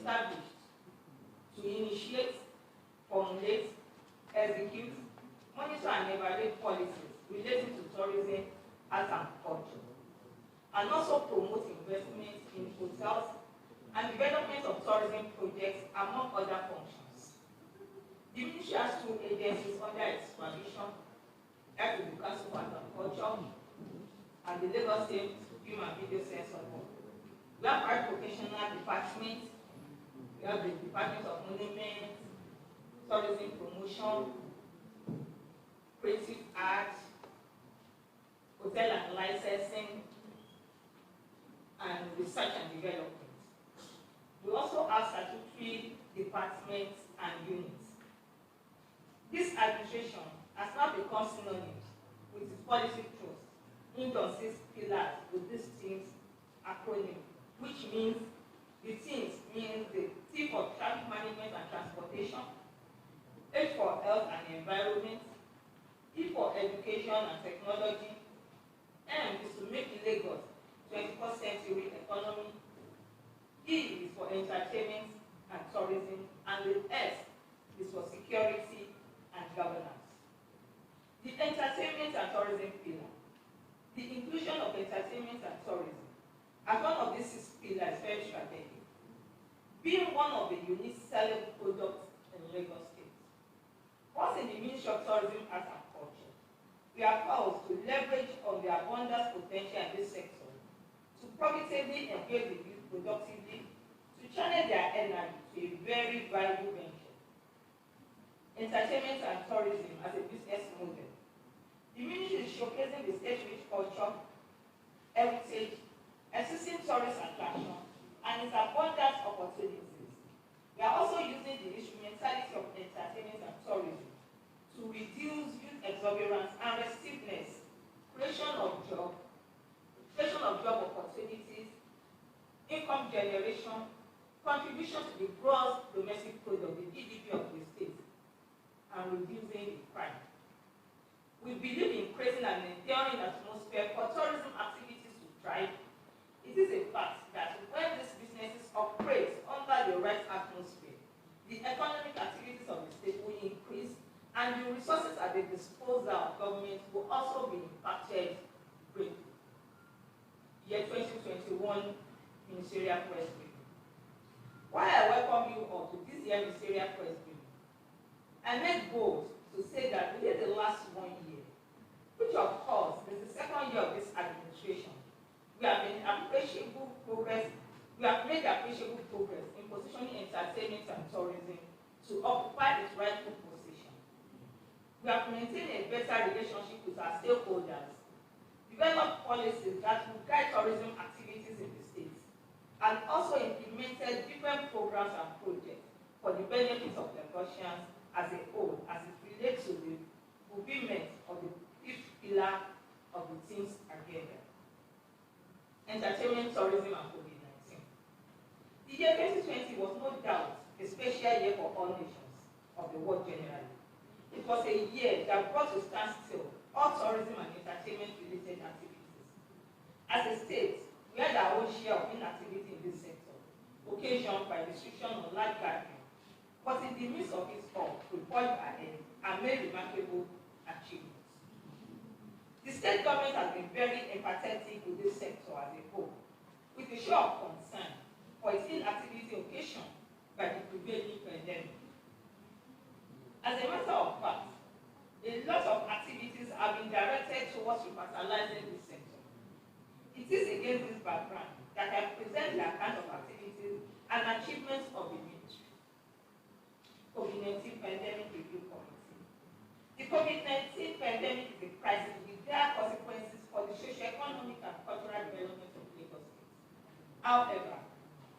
established to initiate, formulate, execute, monitor and evaluate policies relating to tourism, arts and culture, and also promote investment in hotels and development of tourism projects, among other functions. The ministry has two agencies under its supervision, the Council for Agriculture and the Lagos State Film and Video Censor Board. We have our vocational department, we have the Department of Monument, Tourism Promotion, Creative Art, Hotel and Licensing, and Research and Development. We also have statutory departments and units. This administration has now become synonymous with its policy trust linked on 6 pillars with this team's acronym, which means the teams means the T for traffic management and transportation, H for health and environment, E for education and technology, M is to make Lagos 21st century economy, E is for entertainment and tourism, and the S is for security and governance. The entertainment and tourism pillar. The inclusion of entertainment and tourism as one of these 6 pillars is very strategic, being one of the unique selling products in Lagos State. Once in the Ministry of Tourism, Arts and Culture, we are proud to leverage on the abundant potential in this sector to profitably engage the youth productively, to channel their energy to a very valuable venture. Entertainment and tourism as a business model. The ministry is showcasing the state's rich culture, heritage, existing tourist attraction, and its abundant opportunities. We are also using the instrumentality of entertainment and tourism to reduce youth exuberance and restiveness, creation of job opportunities, income generation, contribution to the gross domestic product, the GDP of the state, and reducing the crime. We believe in creating an enduring atmosphere for tourism activities to thrive. It is a fact that when these businesses operate under the right atmosphere, the economic activities of the state will increase and the resources at the disposal of government will also be impacted greatly. Year 2021 Ministerial Press Briefing. While I welcome you all to this year's Ministerial Press Briefing, I make bold to say that within the last 1 year, which of course is the second year of this administration, we have made appreciable progress in positioning entertainment and tourism to occupy its rightful position. We have maintained a better relationship with our stakeholders, developed policies that will guide tourism activities in the state, and also implemented different programs and projects for the benefit of the Lagosians as a whole, as it relates to the fulfillment of the 5th pillar of the team's agenda. Entertainment, tourism, and COVID-19. The year 2020 was no doubt a special year for all nations of the world generally. It was a year that brought to standstill all tourism and entertainment-related activities. As a state, we had our own share of inactivity in this sector, occasioned by restriction on large gatherings, but in the midst of it all, we forged ahead and made remarkable achievements. The state government has been very empathetic with this sector as a whole, with a show of concern for its inactivity occasioned by the prevailing pandemic. As a matter of fact, a lot of activities have been directed towards revitalizing this sector. It is against this background that I present the account of activities and achievements of the ministry. COVID-19 Pandemic Review Committee. The COVID-19 pandemic is a crisis with dire consequences for the socio-economic and cultural development of Lagos State. However,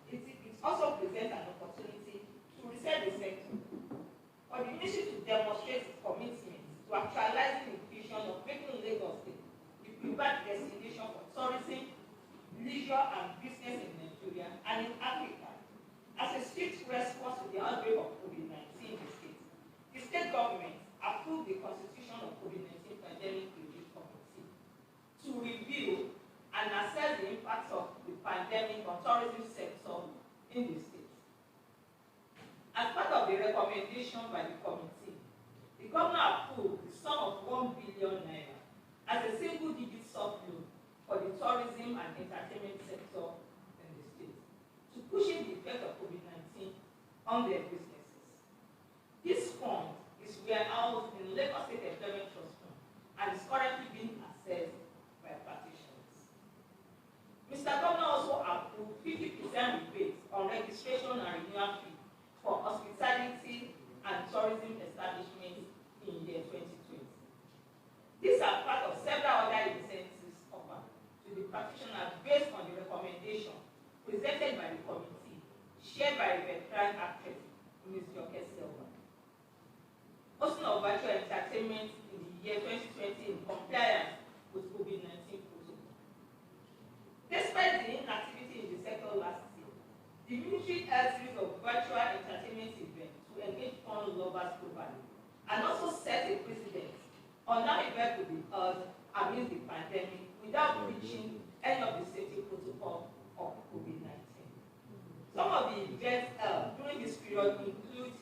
it also presents an opportunity to reset the sector, for the ministry to demonstrate its commitment to actualizing the vision of making Lagos State the preferred destination for tourism, leisure, and business in Nigeria and in Africa. As a swift response to the outbreak of COVID-19 in the state government approved the constitution of COVID-19 Pandemic Review Committee to review and assess the impact of the pandemic on tourism sector in the state. recommendation by the committee, the governor approved the sum of 1 billion naira as a single-digit sub-loan for the tourism and entertainment sector in the state to cushion the effect of COVID-19 on their businesses. This fund is warehoused in Lagos State Employment Trust Fund and is currently being assessed by practitioners. Mr. Governor also approved 50% rebate on registration and renewal fee for hospitality and tourism establishments in year 2020. These are part of several other incentives offered to the practitioners based on the recommendation presented by the committee, shared by veteran actress Ms. Joke Silva. Hosting of virtual entertainment in the year 2020 in compliance with COVID-19 protocol. Despite the inactivity in the sector last year, the ministry held a series of virtual entertainment events to engage fun lovers globally and also set a precedent on how events could be held amidst the pandemic without breaching any of the safety protocol of COVID-19. Some of the events held during this period include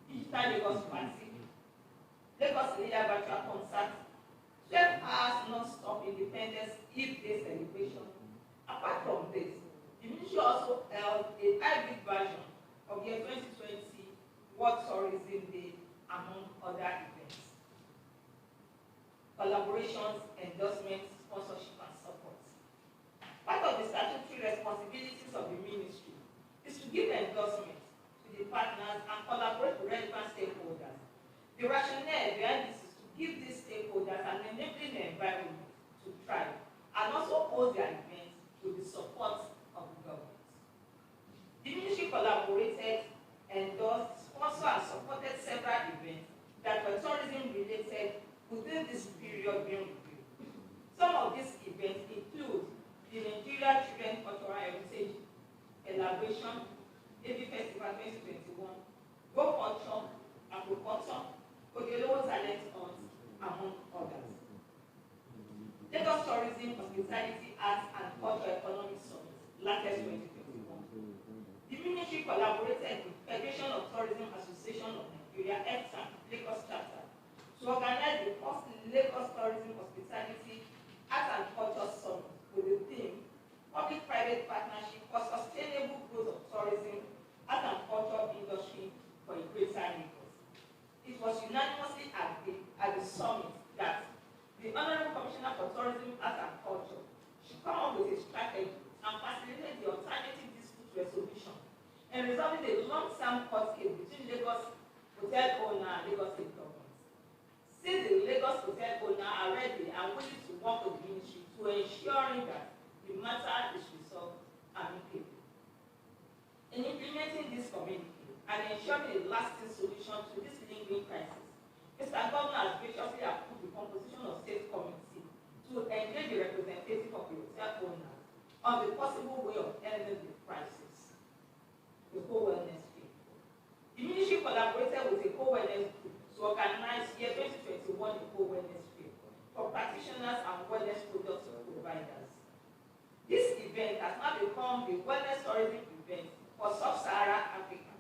Digital Lagos Party, Lagos Leader Virtual Concert, 12 hours non-stop Independence Eve Day celebration. Apart from this, the ministry also held a hybrid version of the 2020 World Tourism Day, among other events. Collaborations, endorsements, sponsorship, and support. Part of the statutory responsibilities of the ministry is to give endorsement to the partners and collaborate with relevant stakeholders. The rationale behind this is to give these stakeholders an enabling environment to thrive and also hold their events with the support of the government. The ministry collaborated, endorsed, sponsored, and supported several events that were tourism related within this period being reviewed. Some of these events include the Nigeria Children Cultural Heritage Celebration, AV Festival 2021, Go Culture, Agriculture, Ogelowo Talent Hunt, among others. Lagos Tourism, Hospitality, Arts, and Culture Economic Summit, LATES 2021. The ministry collaborated with Federation of Tourism Association of Nigeria, EFTA, Lagos Chapter, to organize the first Lagos Tourism Hospitality Arts and Culture Summit with the theme Public-Private Partnership for Sustainable Growth of Tourism, Art and Culture Industry for a Greater Lagos. It was unanimously agreed at the summit that the Honorable Commissioner for Tourism, Art and Culture should come up with a strategy and facilitate the alternative dispute resolution and resolving a long-term court case between Lagos hotel owner and Lagos State government. Since the Lagos hotel owner are ready and willing to work with the ministry to ensuring that the matter is resolved amicably. In implementing this communique and ensuring a lasting solution to this lingering crisis, Mr. Governor has graciously approved the composition of state committee to engage the representative of the hotel owners on the possible way of ending the crisis, the co-wellness fee. The ministry collaborated with a co-wellness group to organize year 2021 the co-wellness fee for practitioners and wellness product providers. This event has now become the wellness tourism event for Sub-Saharan Africa,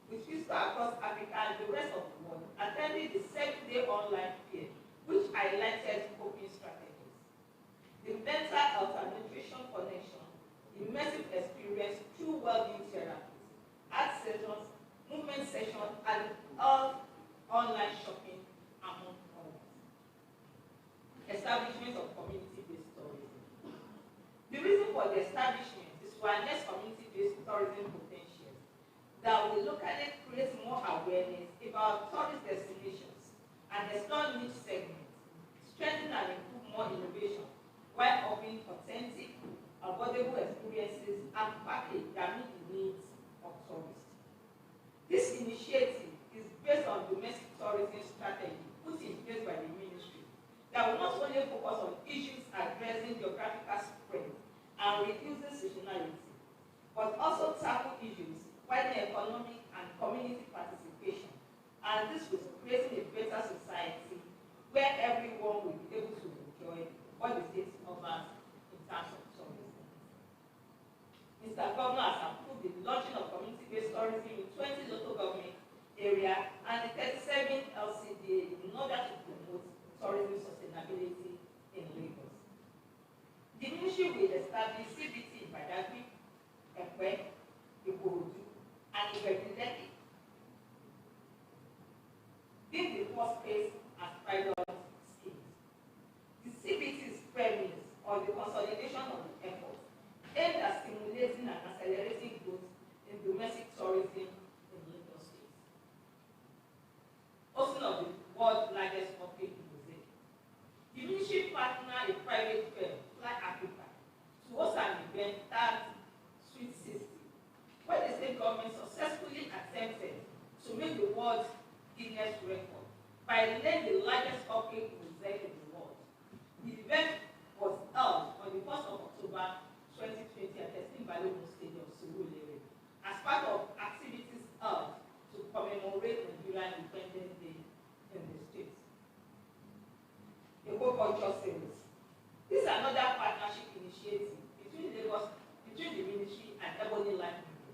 with people across Africa and the rest of the world attending the 7-day online fair, which highlighted coping strategies. The mental health and nutrition connection, immersive experience through well-being therapies, art sessions, movement sessions, and online shopping, among others. Establishment of community-based tourism. The reason for the establishment is to harness community-based tourism potentials that will locally create more awareness about tourist destinations and explore niche segments, strengthen and improve more innovation while offering authentic, affordable experiences and packages that meet the needs of tourists. This initiative is based on domestic tourism strategy put in place by the ministry that will not only focus on issues addressing geographical spread and reducing seasonality, but also tackle issues widening economic and community participation, and this will create a better society where everyone will be able to enjoy what the state offers in terms of tourism. Mr. Governor has approved the launching of community-based tourism in 20 local governments area and the 37 LCDA in order to promote tourism sustainability in Lagos. The ministry will establish CBT in Badagry, Ekpe, Ikorodu, and Ibedu-Lekki. Being the first phase as pilot schemes. The CBT's premise on the consolidation of the effort aimed at stimulating and accelerating growth in domestic tourism in Lagos State. Hosting of the world's largest public museum. The ministry partnered a private firm, Fly Africa, to host an event tagged Sweet 60, where the state government successfully attempted to make the world Guinness record by laying the largest public museum in the world. The event was held on the 1st of October 2020 at Testing Balogun Stadium, Surulere, as part of activities held to commemorate Nigerian Independence Day in the state. Eko Culture Series. This is another partnership initiative between the ministry and Ebony Life Media.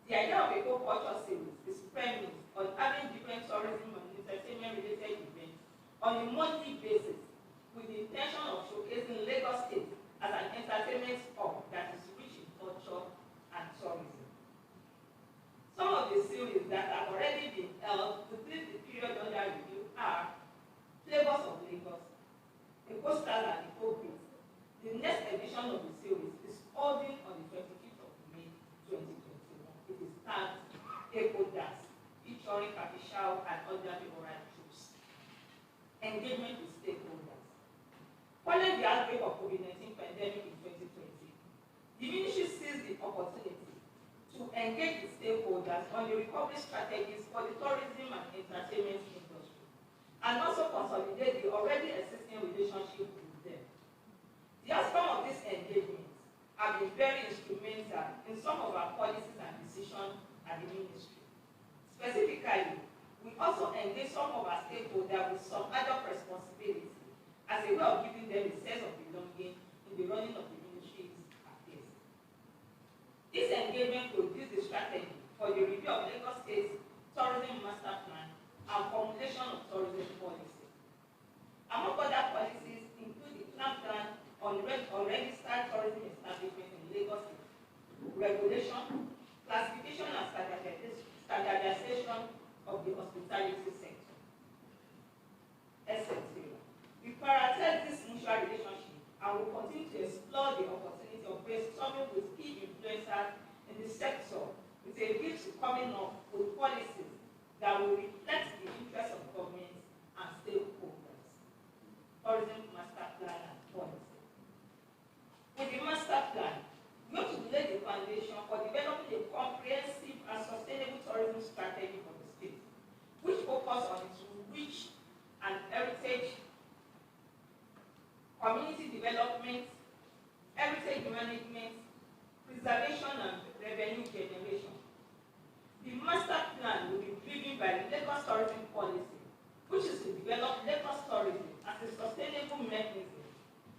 The idea of Eko Culture Series is premised on having different tourism and entertainment related events on a monthly basis with the intention of showcasing Lagos State as an entertainment hub that is rich in culture and tourism. Some of the series that have already been held within the period under review are Flavors of Lagos, the Coastal and the Pulpit. The next edition of the series is holding on the 25th of May 2021. It is tagged Eco Dance, featuring Kapishao and other oral troops. Engagement with stakeholders. Following the outbreak of COVID-19 pandemic in 2020, the ministry seized the opportunity to engage with stakeholders on the recovery strategies for the tourism and entertainment industry, and also consolidate the already existing relationship with them. The outcome of these engagements have been very instrumental in some of our policies and decisions at the ministry. Specifically, we also engage some of our stakeholders with some other responsibilities as a way of giving them a sense of belonging in the running of the ministry's affairs. This engagement produced a strategy for the review of Lagos State's tourism master plan and formulation of tourism policy. Among other policies include the plan on registered tourism establishment in Lagos State, regulation, classification and standardization of the hospitality sector, etc. We prioritize this mutual relationship and will continue to explore the opportunity of brainstorming with key influencers in the sector with a view to coming up with policies that will reflect the interests of governments and stakeholders. Tourism master plan and policy. With the master plan, we hope to lay the foundation for developing a comprehensive and sustainable tourism strategy for the state, which focuses on its rich and heritage, community development, heritage management, preservation and revenue generation. The master plan will be driven by the Lagos tourism policy, which is to develop Lagos tourism as a sustainable mechanism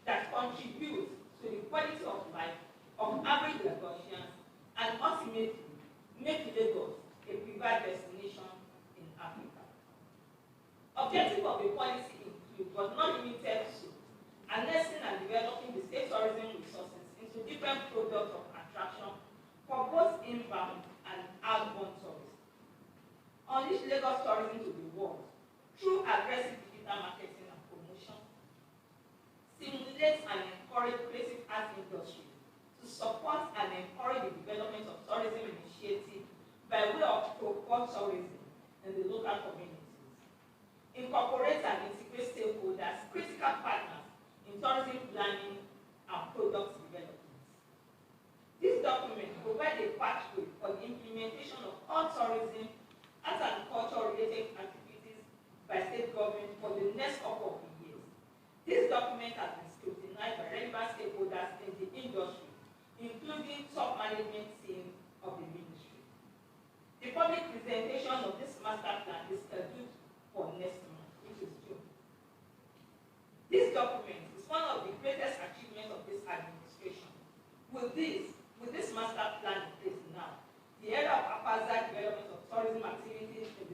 that contributes to the quality of life of average Lagosians and ultimately make Lagos a preferred destination in Africa. Objective of the policy include, but not limited to, harnessing and developing the state tourism resources into different products of attraction for both inbound and outbound tourism. Unleash Lagos tourism to the world through aggressive digital marketing and promotion. Stimulate and encourage creative art industry to support and encourage the development of tourism initiatives by way of pro-core tourism in the local communities. Incorporate and integrate stakeholders, critical partners in tourism planning and product development. This document provides a pathway for the implementation of all tourism, art and culture-related activities by state government for the next couple of years. This document has been scrutinized by relevant stakeholders in the industry, including top management team of the ministry. The public presentation of this master plan is scheduled for next month, which is June. This document is one of the greatest achievements of this administration. With this master plan in place now, the area of haphazard development of tourism activities in the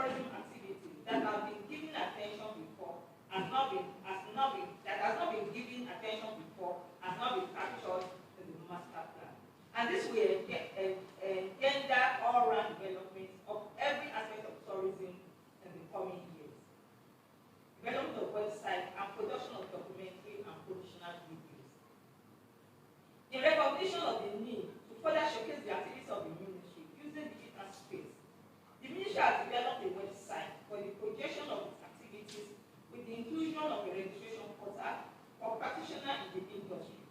tourism activities that have been given attention before has not been given attention before has not been captured in the master plan. And this will engender all-round development of every aspect of tourism in the coming years. Development of websites and production of documentary and promotional videos. In recognition of the need to further showcase the activities of the ministry using digital space, the ministry has developed a website for the projection of its activities with the inclusion of a registration portal for practitioners in the industry.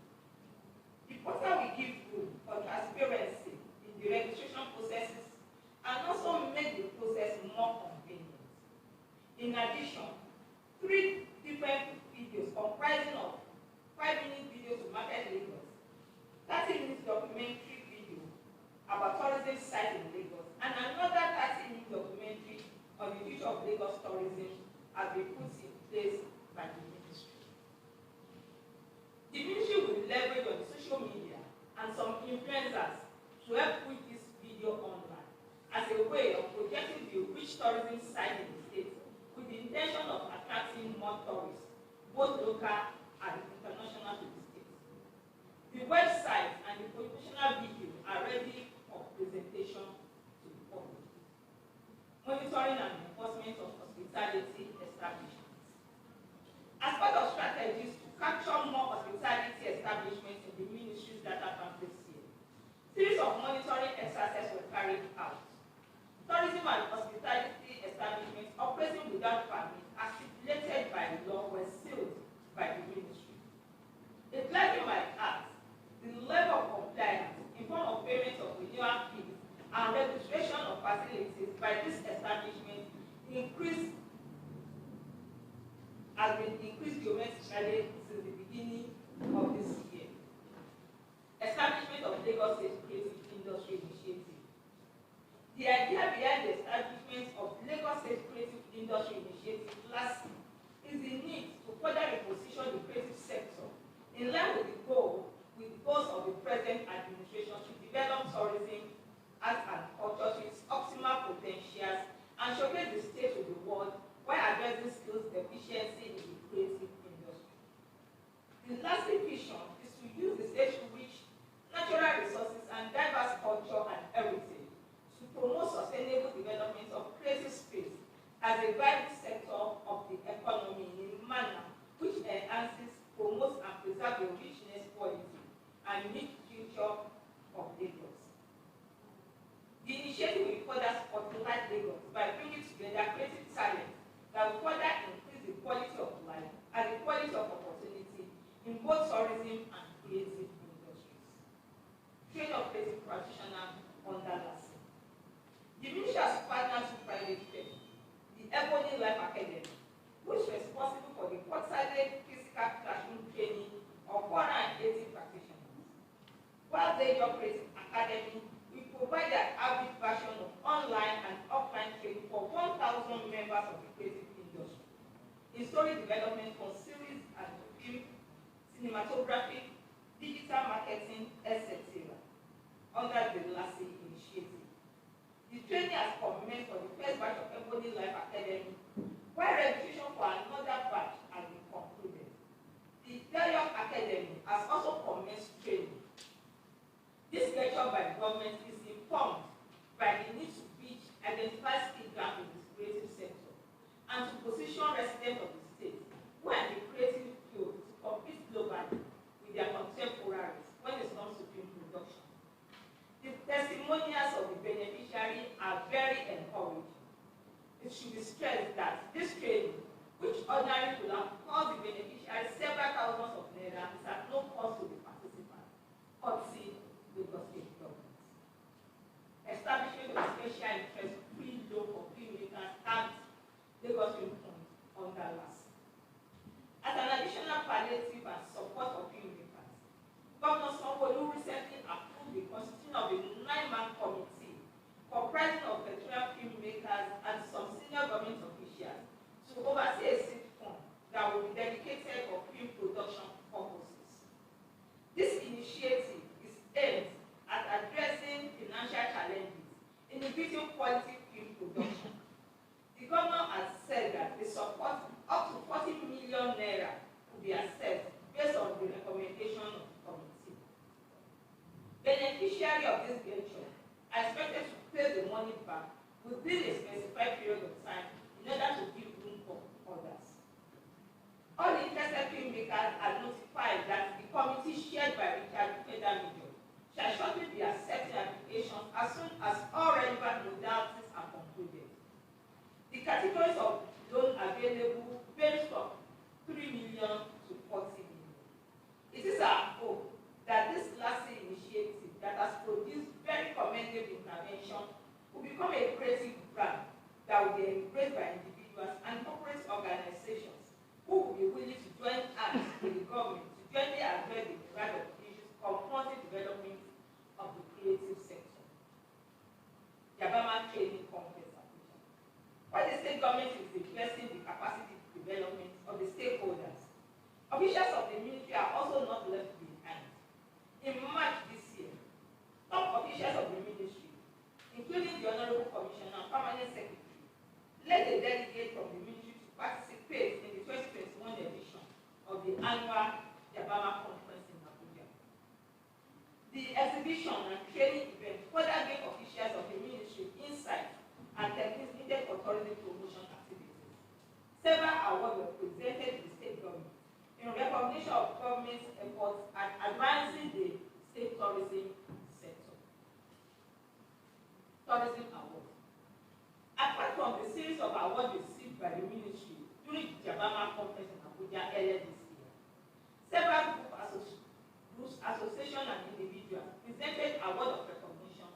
The portal will give room for transparency in the registration processes and also make the process more convenient. In addition, 3 different videos comprising of 5-minute videos to market Lagos, 30-minute documentary video about tourism sites in Lagos, and another 30-minute documentary on the future of Lagos tourism has been put in place by the ministry. The ministry will leverage on social media and some influencers to help put this video online as a way of projecting the rich tourism site in the state with the intention of attracting more tourists, both local and international, to the state. The website and the promotional video are ready for presentation to the public. Monitoring and enforcement of hospitality establishments. As part of strategies to capture more hospitality establishments in the ministry's data bank this year, series of monitoring exercises were carried out. Tourism and hospitality establishments operating without permit as stipulated by law were sealed by the ministry. A client might ask, the level of compliance in form of payment of renewal fees and registration of facilities by this establishment has been increased geometrically since the beginning of this year. Establishment of Lagos State Creative Industry Initiative. The idea behind the establishment of Lagos State Creative Industry Initiative last year is the need to further reposition the creative sector in line with the goals of the present administration to develop tourism, arts and culture to its optimal potentials and showcase the state to the world while addressing skills deficiency in the creative industry. The last vision is to use the state's rich natural resources and diverse culture and heritage to promote sustainable development of creative space as a vital sector of the economy in a manner which enhances, promotes and preserves the richness, quality and unique future of Lagos. The initiative will further spotlight Lagos by bringing together creative talent that will further increase the quality of life and the quality of opportunity in both tourism and creative industries. Training of creative practitioners under LASSI. The ministry has partnered with private firms, the Ebony Life Academy, which is responsible for the quarterly physical classroom training of 480 practitioners. While the Creative Academy will provide an hybrid version of online and offline training for 1,000 members of the creative industry in story development for series and film, cinematography, digital marketing, etc. under the LASSI initiative. The training has commenced for the first batch of Ebony Life Academy, while registration for another batch has been concluded. The Delyon Academy has also commenced training. This lecture by the government is informed by the need to identify skill gaps in the creative sector and to position residents of the state who are in the creative field to compete globally with their contemporaries when it comes to film production. The testimonials of the beneficiary are very encouraging. It should be stressed that this training, which ordinarily would have cost the beneficiary several thousands of naira, is at no cost to the participants, courtesy Lagos State government. Establishment of special interest free loan for filmmakers at Lagos Film Fund under LASSI. As an additional palliative and support for filmmakers, Governor Sanwo-Olu recently approved the constitution of a 9-man committee comprising of veteran filmmakers and some senior government officials to oversee a seed fund that will be dedicated for film production purposes. This initiative is aimed at addressing financial challenges in increasing quality film production. available based from 3 million to 40 million. It is our hope that this lasting initiative that has produced very commendable intervention will become a creative brand that will be embraced by individuals and corporate organizations who will be willing to join hands with the government to jointly address the myriad of issues confronting development of the creative sector. Yabama Training Complex application. While the state government is investing in the capacity development of the stakeholders, officials of the ministry are also not left behind. In March this year, top officials of the ministry, including the Honorable Commissioner and Permanent Secretary, led a delegate from the ministry to participate in the 2021 edition of the annual Yabama Conference in Abuja. The exhibition and training event further gave officials of the ministry insight and techniques needed for tourism promotion activities. Several awards were presented to the state government in recognition of government's efforts at advancing the state tourism sector. Tourism Awards. Apart from the series of awards received by the ministry during the Yabama Conference in Abuja earlier this year, several groups, associations, and individuals presented awards of recognition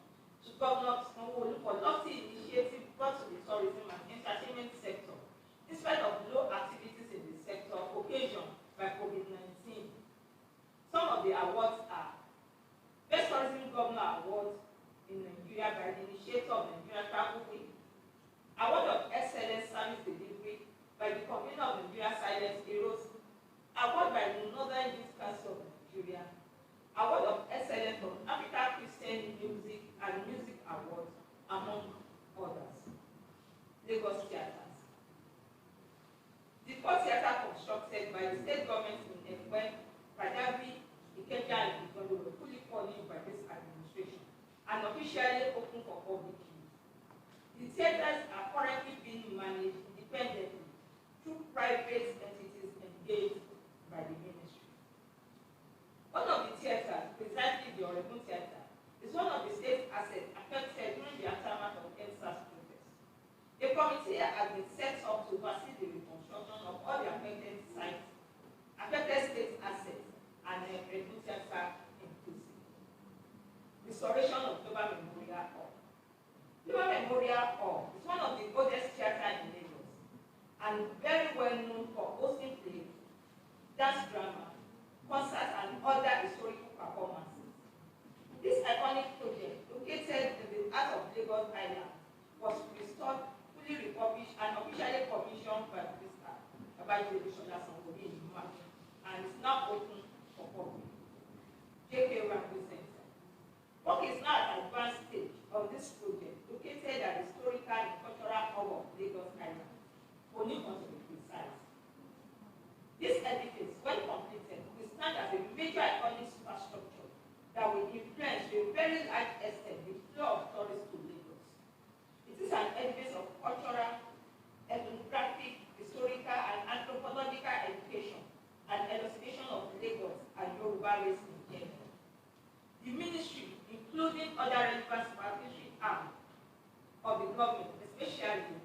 to Governor Sanwo-Olu for lofty initiatives brought to the tourism and entertainment sector, in spite of low activities in the sector occasioned by COVID-19. Some of the awards are Best Tourism Governor Award in Nigeria by the initiator of Nigeria Travel Week, Award of Excellent Service Delivery by the convener of Nigeria Silent Heroes, Award by the Northern Youth Council of Nigeria, Award of Excellence from Africa Christian Music and Music Awards, among others. Lagos Theatres. The fourth theatre constructed by the state government in Ekwe, Padabi, Ikeja, and Igodo were fully furnished by this administration and officially open for public use. The theatres are currently being managed independently through private entities engaged by the ministry. One of the theatres, precisely the Oregon Theatre, is one of the state's assets affected during the aftermath of EndSARS protests. A committee has been set up to oversee the reconstruction of all the affected sites, affected state assets, and Oregon Theatre inclusive. Restoration of Global Memorial Hall. Global Memorial Hall is one of the oldest theatres in Lagos and very well known for hosting plays, dance drama, concerts, and other historical performances. This iconic project, located in the heart of Lagos Island, was restored, fully refurbished, and officially commissioned by Mr. Abaji Sanwo-Olu in March, and is now open for public. J.K. Rambo Center. Work is now at an advanced stage of this project, located at the historical and cultural hub of Lagos Island, Onipon to be precise. This edifice, when completed, will stand as a major iconic superstructure that will influence to a very large extent the flow of tourists to Lagos. It is an edifice of cultural, ethnographic, historical, and anthropological education and elucidation of Lagos and Yoruba race in general. The ministry, including other relevant supervisory arms of the government, especially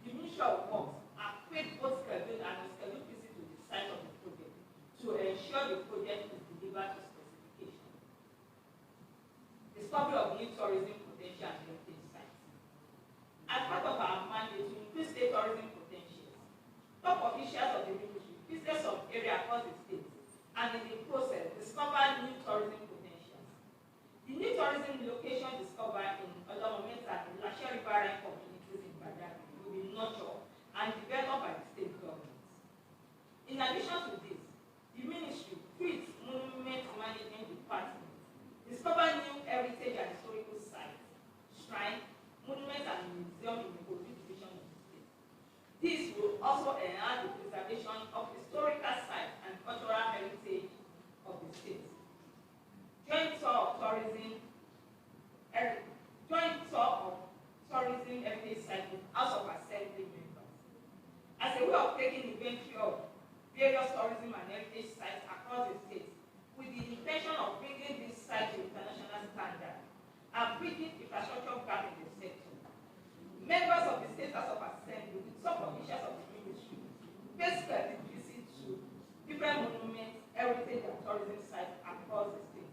the Ministry of Works, have paid both scheduled and unscheduled visits to the site of the project to ensure the project is delivered to specification. Discovery of new tourism potential and heritage sites. As part of our mandate to increase state tourism potentials, top officials of the ministry visit some areas across the state and in the process discover new tourism potentials. The new tourism location discovered in Olomometa and Lashe Riverine communities in Badagry will be nurtured and developed by the state government. In addition to this, the ministry, through its monument management department, discover new heritage and historical sites, shrines, monuments, and museums in the Kogi division of the state. This will also enhance the preservation of historical sites and cultural heritage of the state. Joint tour of tourism heritage site with House of Assembly members. As a way of taking inventory of various tourism and heritage sites across the state, with the intention of bringing this site to international standard and bridging infrastructure gap in the sector. Members of the State House of Assembly, with top officials of the ministry, different monuments, heritage and tourism sites across the state.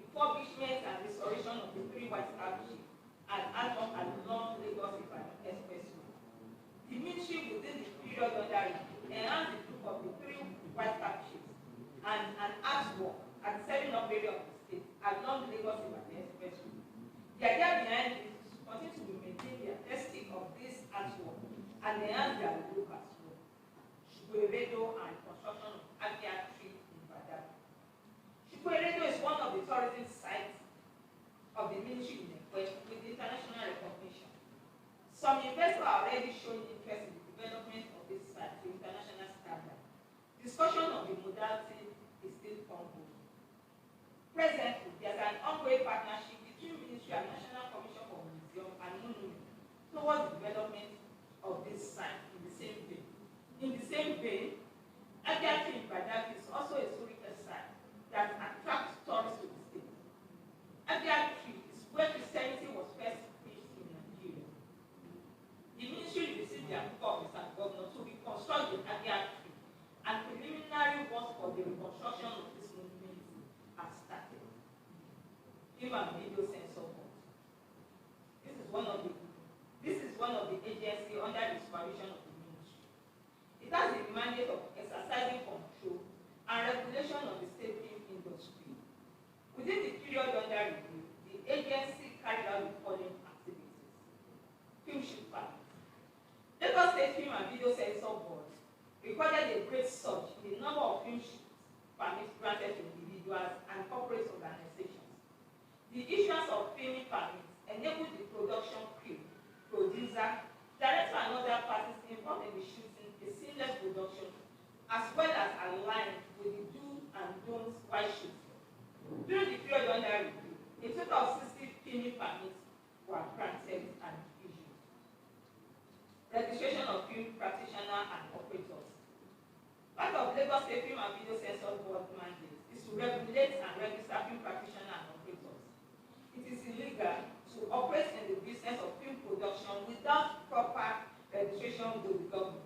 Refurbishment and restoration of the 3 white cap ships and add-on along Lagos-Ibadan Expressway. The ministry within the period under review enhanced the look of the 3 white cap ships and an artwork at the 7-up area of the state along Lagos-Ibadan Expressway. The idea behind this is to continue to maintain the aesthetic of this artwork and enhance their look as well. Shugweredo and construction of Agia Tree in Ibadan. Shugweredo is one of the tourism sites of the ministry in Ekwe with international recognition. Some investors are already showing interest in the development of this site to international standards. Discussion of the modality is still ongoing. Presently, there is an ongoing partnership between Ministry and National Commission for Museum and Monument towards the development of this site in the same vein. In the same vein, Agia Tree in Ibadan is also a historical site that attracts tourists to the state. Agia Tree is where Christianity was first preached in Nigeria. The ministry received the approval of Mr. Governor to reconstruct the Agia Tree, and preliminary work for the reconstruction of this monument has started. Film and video sensor board. This is one of the agencies under the supervision of the ministry. It has the mandate of exercising control and regulation of the state film industry. Within the period under review, the agency carried out the following activities. Film shoot permit. Lagos State Film and Video Censor Board recorded a great surge in the number of film shoot permits granted to individuals and corporate organizations. The issuance of filming permits enabled the production crew, producer, director and other parties involved in the shooting a seamless production, as well as aligned with the do and don'ts while shooting. During the period under review, a total of 60 filming permits were granted and issued. Registration of film practitioners and operators. Part of Lagos State Film and Video Censor Board mandate is to regulate and register film practitioners and operators. It is illegal to operate in the business of film production without proper registration with the government.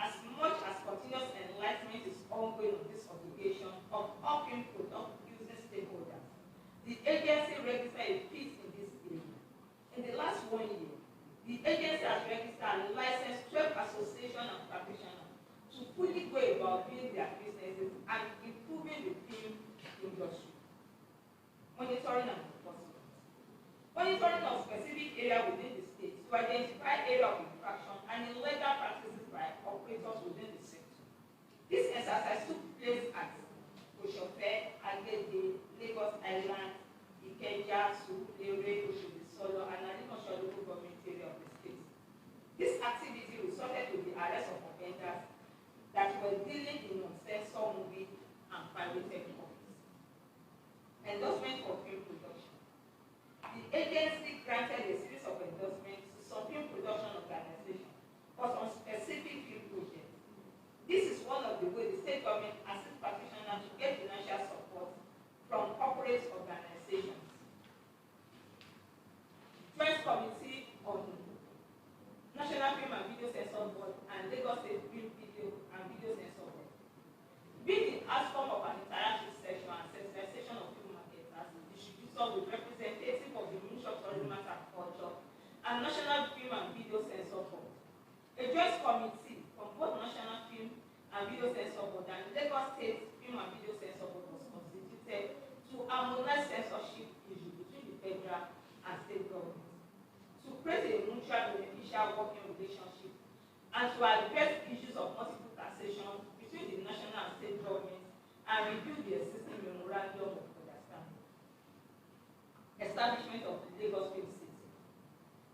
As much as continuous enlightenment is ongoing on this obligation of all film product using stakeholders, the agency registered a piece in this area. In the last 1 year, the agency has registered and licensed 12 associations and practitioners to fully go about building their businesses and improving the film industry. Monitoring and enforcement. Monitoring of specific area within the state to identify area of infraction and illegal practices by operators within the sector. This exercise took place at Oshofe, Agede, Lagos Island, Ikeja, Surulere, Oshodi Solo, and Anikosho local government area of the state. This activity resulted to the arrest of offenders that were dealing in non-censor movie and pirated copies. Endorsement for film production. The agency granted a series of endorsements to some film production organizations for some specific film projects. This is one of the ways the state government assists practitioners to get financial support from corporate organizations. Joint Committee on National Film and Video Censor Board and Lagos State Film Video and Video Censor Board. Being the outcome of an interactive session and sensitization of film marketers, distributor with representative of the Ministry of Tourism and Culture and National Film and Video Censor Board. A joint committee from both National Film and Video Censor Board and Lagos State Film and Video Censor Board was constituted to harmonize censorship issues between the federal and state governments, to create a mutual beneficial working relationship, and to address issues of multiple taxation between the national and state governments and review the existing memorandum of understanding. Establishment of the Lagos Film City.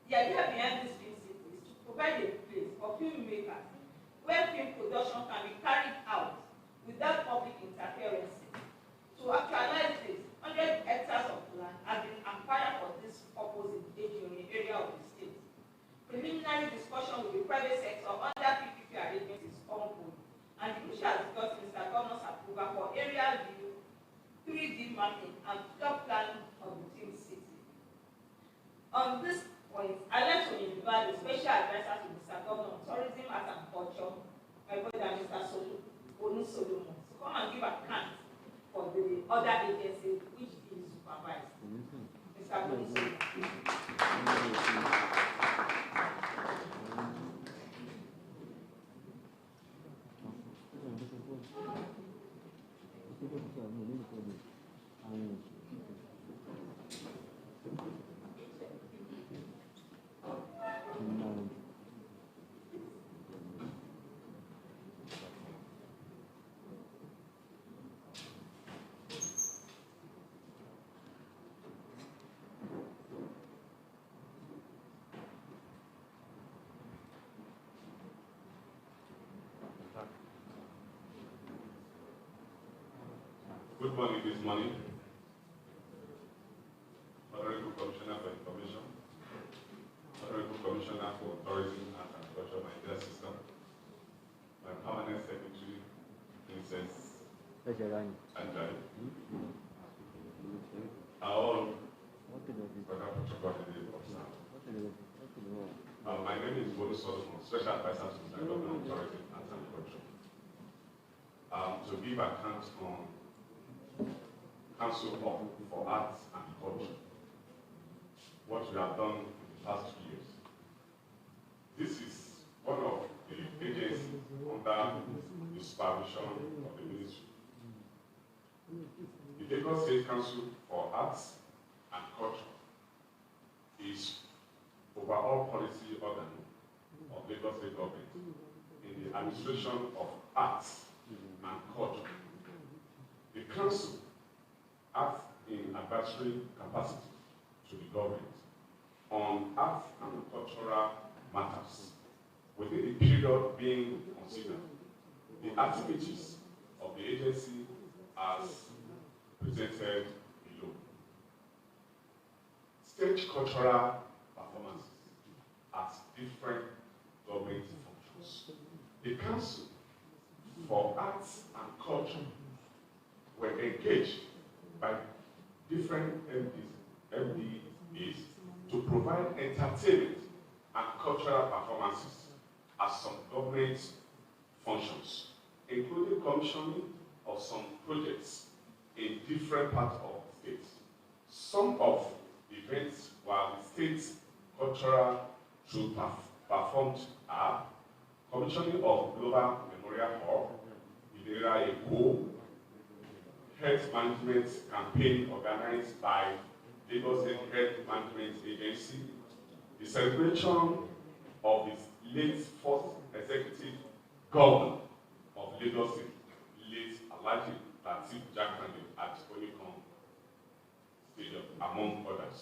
The idea behind this film city is to provide a place for filmmakers where film production can be carried out without public interference. To actualize this, 100 hectares of land have been acquired for this purpose in the area of the state. Preliminary discussion with the private sector under PPP arrangement is ongoing, and the Ministry has got Mr. Governor's approval for aerial view, 3D mapping, and floor plan of the film city. On this point, I'd like to invite the special advisor to Mr. Governor on Tourism, Art and Culture, my brother Mr. Solomon to come and give account for the other agencies which he supervised. Mr. Solomon. Good morning this morning. Honorable Commissioner for Information, Honorable Commissioner for Tourism and Agriculture, my dear sister, my permanent secretary, Princess Anjay, our my name is Y2021 Special Advisor to the Government of Tourism and Agriculture. To give account on Council for Arts and Culture, what we have done in the past 2 years. This is one of the agencies under the supervision of the ministry. The Lagos State Council for Arts and Culture is overall policy organ of Lagos State government in the administration of arts and culture. The council acts in advisory capacity to the government on arts and cultural matters within the period being considered. The activities of the agency as presented below. Stage cultural performances at different government functions. The Council for Arts and Culture were engaged by different MDs to provide entertainment and cultural performances at some government functions, including commissioning of some projects in different parts of the state. Some of the events where the state's cultural troupe performed are commissioning of Global Memorial Hall, Ilera Eko, health management campaign organized by Lagos State Health Management Agency, the celebration of the late first executive governor of Lagos State, late Alhaji Lateef Jakande at Oyekan Stadium, among others.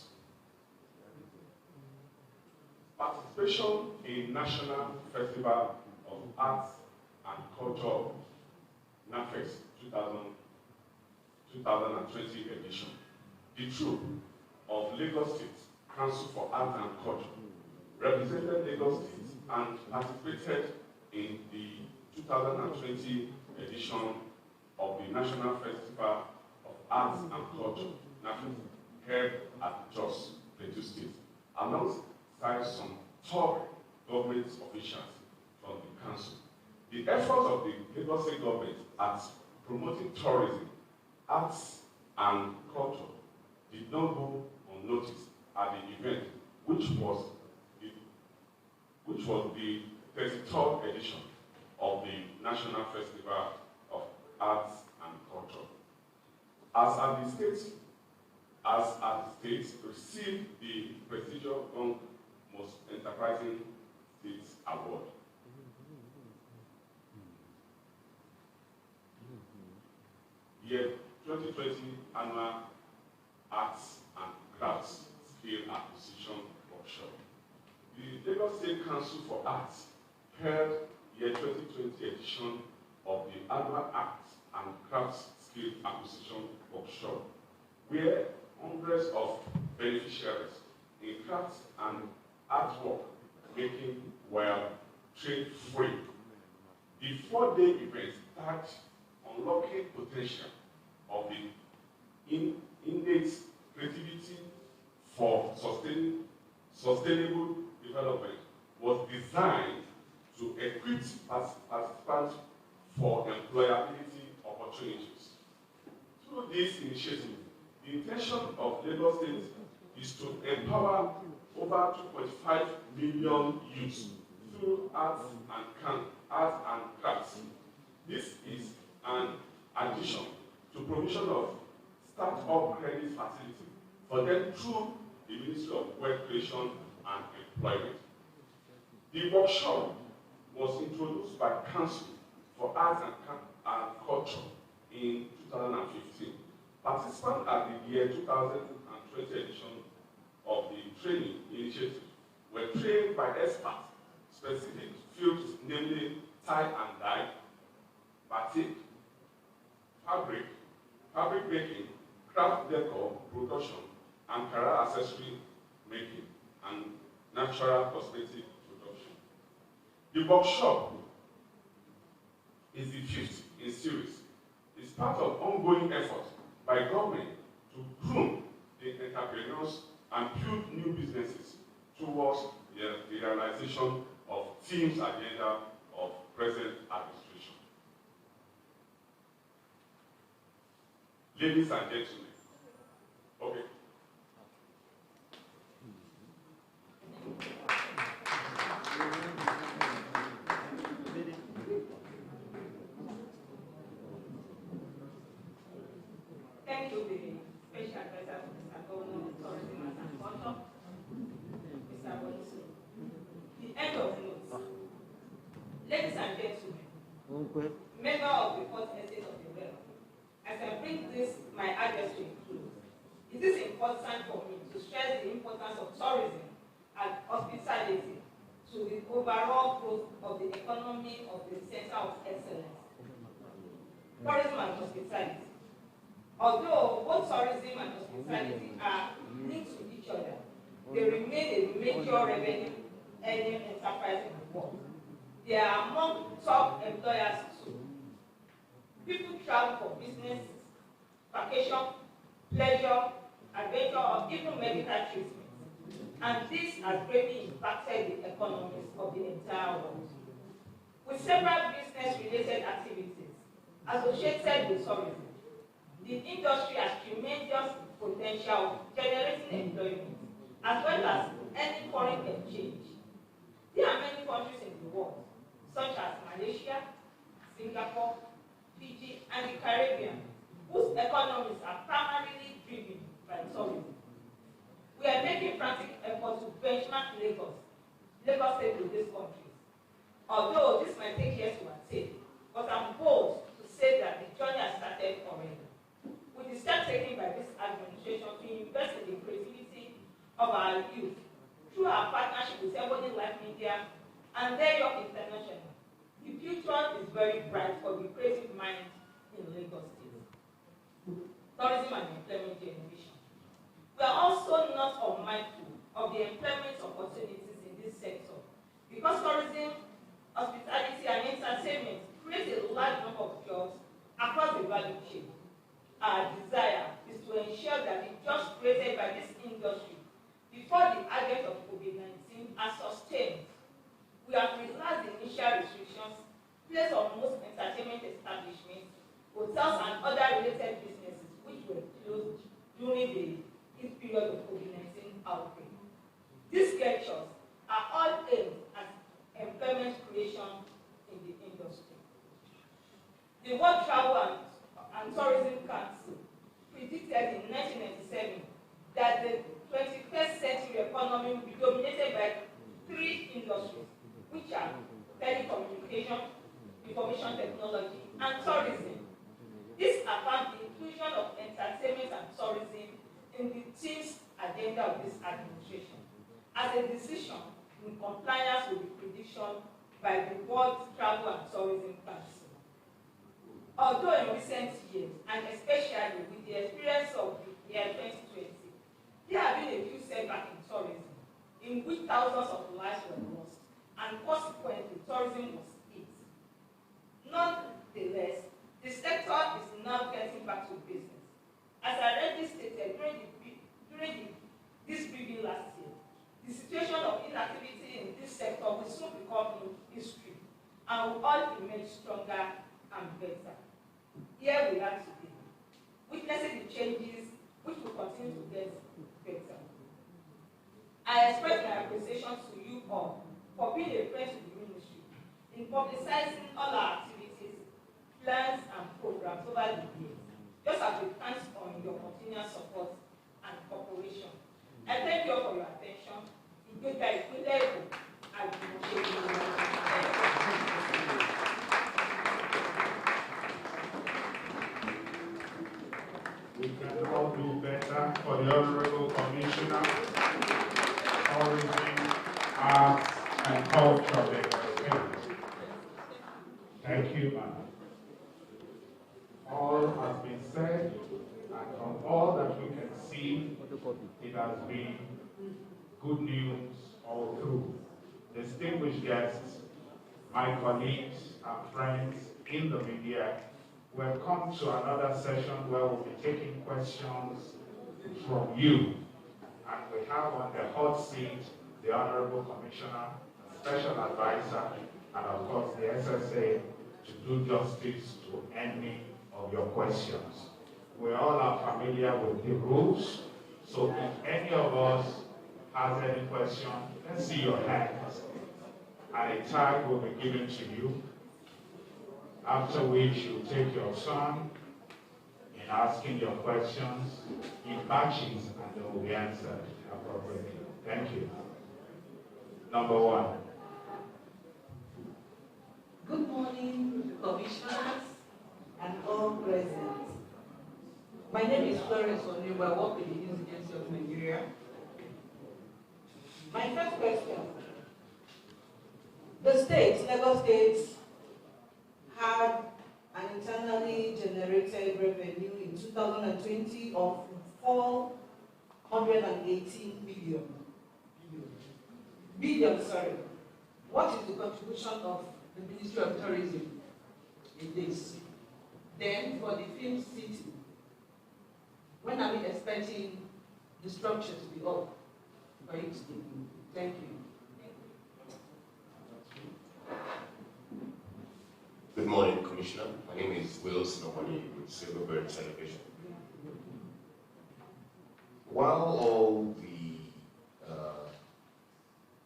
Participation in National Festival of Arts and Culture, NAFEX 2020 edition. The troupe of Lagos State Council for Arts and Culture represented Lagos State and participated in the 2020 edition of the National Festival of Arts and Culture, held at Jos, Plateau State, alongside some top government officials from the council. The efforts of the Lagos State government at promoting tourism, arts, and culture did not go unnoticed at the event, which was the 33rd edition of the National Festival of Arts and Culture. As the state received the prestigious Most Enterprising States Award. Year 2020 Annual Arts and Crafts Skill Acquisition Workshop. The Lagos State Council for Arts held year 2020 edition of the Annual Arts and Crafts Skill Acquisition Workshop, where hundreds of beneficiaries in crafts and artwork making were trade free. The 4-day event touched unlocking potential of the innate creativity for sustainable development was designed to equip participants for employability opportunities. Through this initiative, the intention of Lagos State is to empower over 2.5 million youths through arts and crafts. This is an addition to provision of start-up credit facility for them through the Ministry of Wealth Creation and Employment. The workshop was introduced by Council for Arts and Culture in 2015. Participants at the year 2020 edition of the training initiative were trained by experts specific fields, namely tie and dye, batik, fabric making, craft decor production, Ankara accessory making, and natural cosmetic production. The workshop is the 5th in series. It's part of ongoing efforts by government to groom the entrepreneurs and build new businesses towards the realization of team's agenda of present administration. Ladies and gentlemen, okay. Thank you, the Special Advisor for Mr. Governor of Tourism and Culture, Mr. Bonsu. The end of notes. Ladies and gentlemen, member of the Fourth Estate of the Realm, as I bring this, my address to a close, it is important for me to stress the importance of tourism and hospitality to the overall growth of the economy of the Center of Excellence. Tourism and hospitality. Although both tourism and hospitality are linked to each other, they remain a major revenue-earning enterprise in the world. They are among top employers too. People travel for business, vacation, pleasure, adventure, or even medical treatment. And this has greatly impacted the economies of the entire world. With several business-related activities associated with tourism, the industry has tremendous potential of generating employment, as well as any foreign exchange. There are many countries in the world, such as Malaysia, Singapore, Fiji, and the Caribbean, whose economies are primarily driven by tourism. We are making frantic efforts to benchmark Lagos State with these countries. Although this might take years to attain, but I'm bold to say that the journey has started already. With the steps taken by this administration to invest in the creativity of our youth through our partnership with Ebony Life Media and New York International, the future is very bright for the creative mind in Lagos State. Tourism and employment generation. We are also not unmindful of the employment opportunities in this sector because tourism, hospitality, and entertainment create a large number of jobs across the value chain. Our desire is to ensure that the jobs created by this industry before the advent of COVID-19 are sustained. We have relaxed the initial restrictions placed on most entertainment establishments, hotels, and other related businesses which were closed during this period of COVID-19 outbreak. These lectures are all aimed at employment creation in the industry. The World Travel and Tourism Council predicted in 1997 that the 21st century economy will be dominated by 3 industries, which are telecommunication, information technology, and tourism. This affirms the inclusion of entertainment and tourism in the team's agenda of this administration as a decision in compliance with the prediction by the World Travel and Tourism Council. Although in recent years, and especially with the experience of the year 2020, there have been a few setbacks in tourism, in which thousands of lives were lost, and consequently, tourism was hit. Nonetheless, the sector is now getting back to business. As I already stated during this preview last year, the situation of inactivity in this sector will soon become history. and we all emerge stronger and better. Here we are today, witnessing the changes which will continue to get better. I express my appreciation to you all for being a friend to the ministry in publicizing all our activities, plans, and programs over the years, just as we count on your continuous support and cooperation. I thank you all for your attention. We can all do better for the Honorable Commissioner, Tourism, Arts, and Culture of Lagos State. Thank you, Madam. All has been said, and from all that we can see, it has been good news all through. Distinguished guests, my colleagues and friends in the media, we have come to another session where we'll be taking questions from you. And we have on the hot seat the Honorable Commissioner, Special Advisor, and of course the SSA to do justice to any of your questions. We all are familiar with the rules, so if any of us has any question, let's see your hands. And a tag will be given to you, after which you take your turn in asking your questions in batches and they will be answered appropriately. Thank you. Number one. Good morning, commissioners and all present. My name is Florence Onibu. I work with the News Agency of Nigeria. My first question. The state, Lagos State, had an internally generated revenue in 2020 of 418 billion. What is the contribution of the Ministry of Tourism in this? Then, for the film city, when are we expecting the structure to be up for it? Thank you. Good morning, Commissioner. My name is Wilson Omani with Silverbird Television. While all the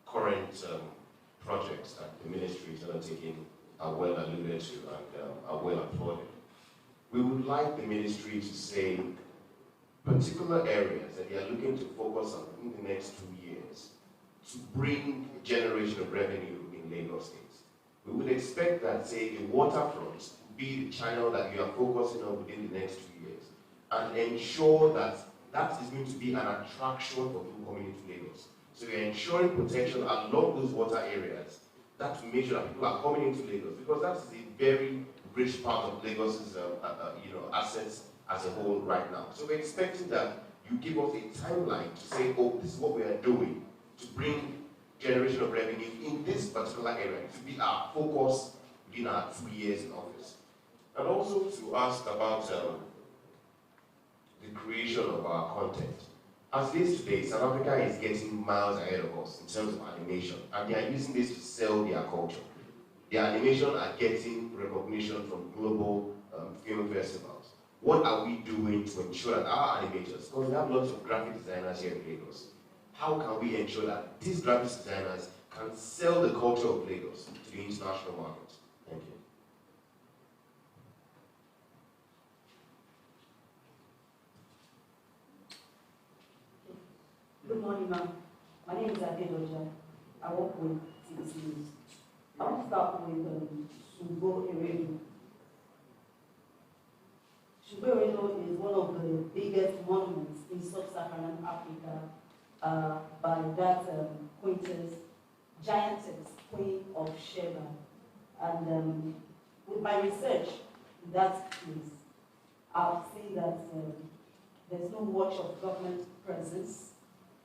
current projects that the ministry is undertaking are well alluded to and are well applauded, we would like the ministry to say particular areas that they are looking to focus on in the next 2 years to bring a generation of revenue in Lagos State. We would expect that, say, the waterfront be the channel that you are focusing on within the next 2 years, and ensure that that is going to be an attraction for people coming into Lagos. So we are ensuring protection along those water areas, that to make sure that people are coming into Lagos, because that is a very rich part of Lagos's assets as a whole right now. So we're expecting that you give us a timeline to say, oh, this is what we are doing to bring generation of revenue in this particular area to be our focus within our 2 years in office. And also to ask about the creation of our content. As it is today, South Africa is getting miles ahead of us in terms of animation, and they are using this to sell their culture. Their animation are getting recognition from global film festivals. What are we doing to ensure that our animators, because we have lots of graphic designers here in Lagos, how can we ensure that these graphic designers can sell the culture of Lagos to the international market? Thank you. Good morning, ma'am. My name is Adeloja. I work with TBC News. I want to start with Shubo Eredu. Shubo Eredu is one of the biggest monuments in sub-Saharan Africa by that queeness, giantess, Queen of Sheba. And with my research in that place, I've seen that there's no much of government presence.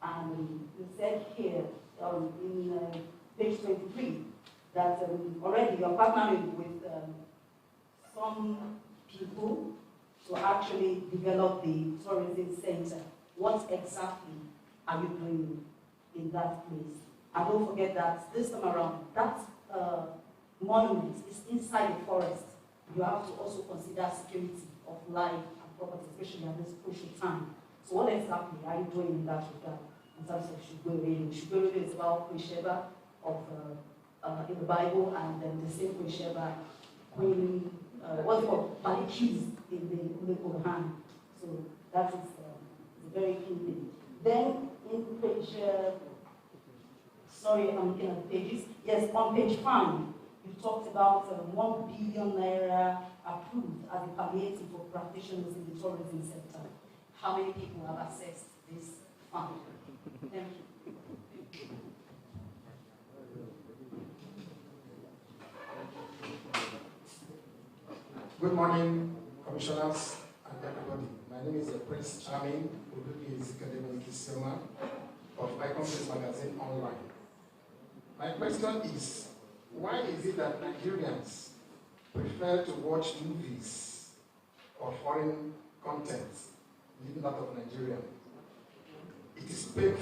And it said here in page 23 that already you're partnering with some people to actually develop the tourism center. What exactly are you doing in that place? And don't forget that this time around, that monument is inside the forest, you have to also consider security of life and property, especially at this crucial time. So what exactly are you doing in that regard in terms of Shugbe? Shugbe is about Sheba of in the Bible, and then the same Sheba, Queen, what's called Balikis in the Quran. So that is a very key thing. Then in page, sorry, I'm looking at the pages. Yes, on page 5, you talked about 1 billion naira approved as a palliative for practitioners in the tourism sector. How many people have accessed this fund? Thank you. Good morning, commissioners and everybody. My name is Prince Charming Udukisema of Icon Magazine Online. My question is, why is it that Nigerians prefer to watch movies or foreign content living out of Nigeria? It is painful.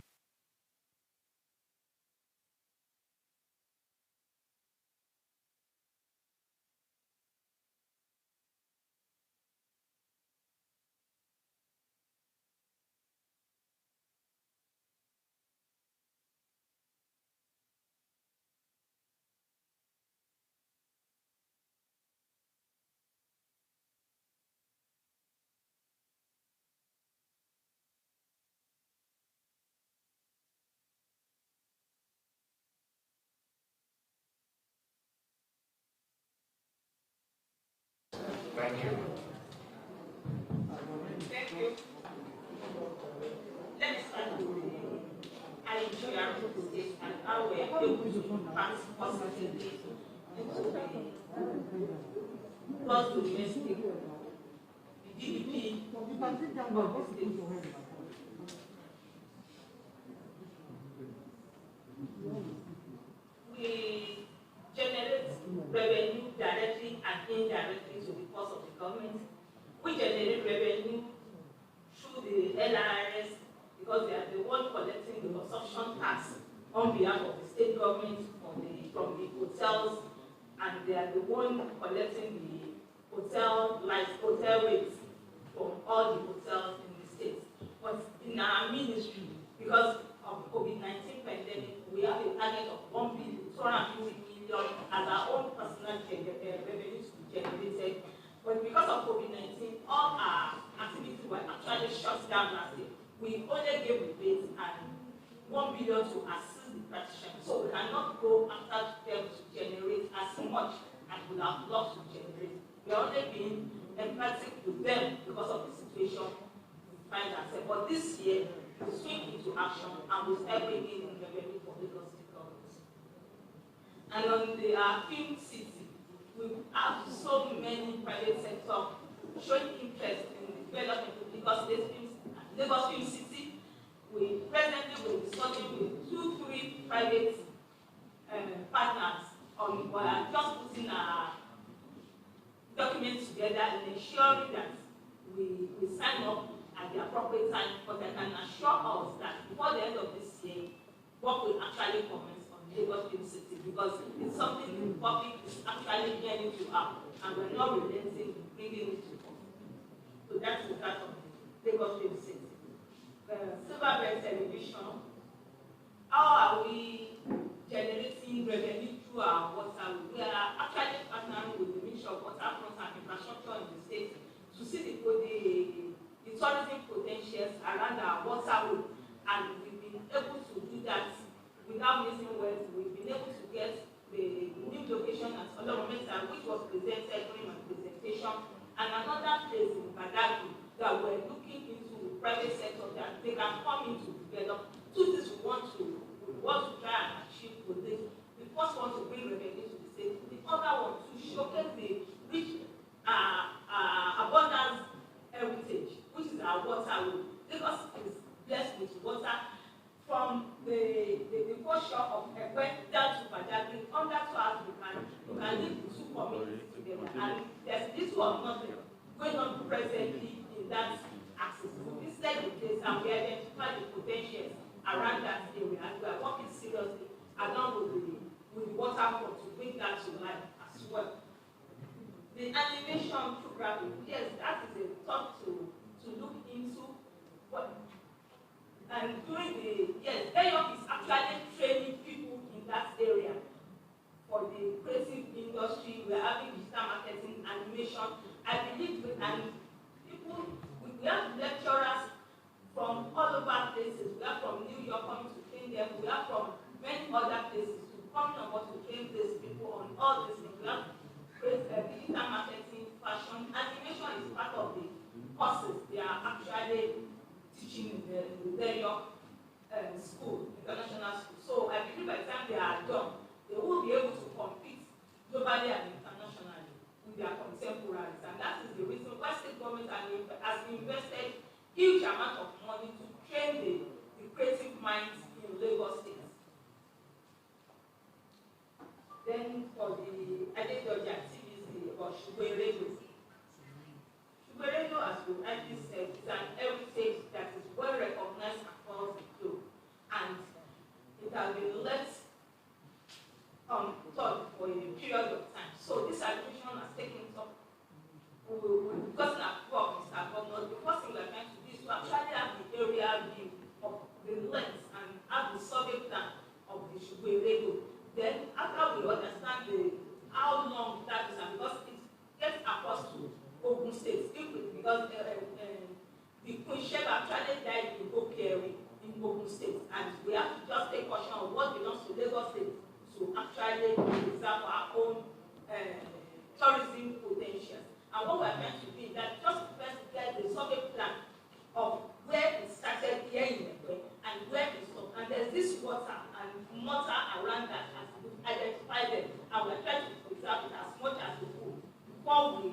Thank you. Thank you. Let me start with the Nigeria state and how we are able to pass positively into the gross domestic, the GDP of the state. We generate revenue directly and indirectly to the cost of the government. We generate revenue through the LRS because they are the one collecting the consumption tax on behalf of the state government from the hotels, and they are the one collecting the hotel rates from all the hotels in the state. But in our ministry, because of the COVID-19 pandemic, we have a target of 1 billion, 250 million as our own personal revenues to be generated. But because of COVID-19, all our activities were actually shut down last year. We only gave rebates and 1 billion to assist the practitioners. So we cannot go after them to generate as much as we would have loved to generate. We are only being empathic with them because of the situation we find ourselves. But this year, we swing into action and we start bringing in revenue for Lagos State government. And on the film city, we have so many private sector showing interest in the development of Lagos Film City. We presently will be discussing with 2-3 private partners on we are just putting our documents together and ensuring that we sign up at the appropriate time, but they can assure us that before the end of this year, work will actually commence on Lagos Film City, because it's something the public is actually getting to have, and we're not relenting in bringing it to us. So that's the start of Lagos Film City. Silverbird Television, how are we generating revenue through our water? We are actually partnering with the Ministry of Waterfront and Infrastructure in the state to see the tourism potentials around our waterway, and we've been able to do that without missing words. We've been able to get the new location at Olometa, which was presented during my presentation, and another place in Badagry that we're looking into the private sector that they can come in to develop. Two things we want to try and achieve with this. The first one to bring revenue to the state. The other one to showcase the rich abundance heritage, which is our waterway. Lagos is blessed with water from the foreshore of Ekwe down to Badagry. Under 2 hours, you can leave the two communities together. And there's little or nothing going on presently in that axis. We visited the place and we identified the potentials around that area, and we are working seriously along with the waterfront to bring that to life. animation programming, yes, that is a thought to look into. And during the, yes, Dayok is actually training people in that area for the creative industry. We're having digital marketing, animation. I believe, and people, we have lecturers from all over places. We are from New York coming to train them. We are from many other places to come on board to train these people on all these things. We have digital marketing, fashion, animation is part of the courses they are actually teaching in the York school, international school. So I believe by the time they are done, they will be able to compete globally and internationally with their contemporaries. And that is the reason why state government has invested huge amount of money to train the creative minds in Lagos State. Then for the Adedoji activity or Shugbe Radio. Shugbe Radio, as you rightly said, is an heritage that is well recognized across the globe. And it has been left untouched for a period of time. So this administration has taken it up. Because of Mr. Governor, the first thing we are trying to do is to actually have the area view of the length and have the survey plan of the Shugbe Radio. Then, after we understand how long that is, and because it gets across to Ogun State, because the Queen Sheba actually died in Okieri in Ogun State, and we have to just take caution of what belongs to Lagos State to actually preserve our own tourism potentials. And what we are trying to do is that just first get the survey plan of where it started here in Ekwe and where it stopped. And there's this water and mortar around that has to identify them, and we're trying to preserve it as much as we could before we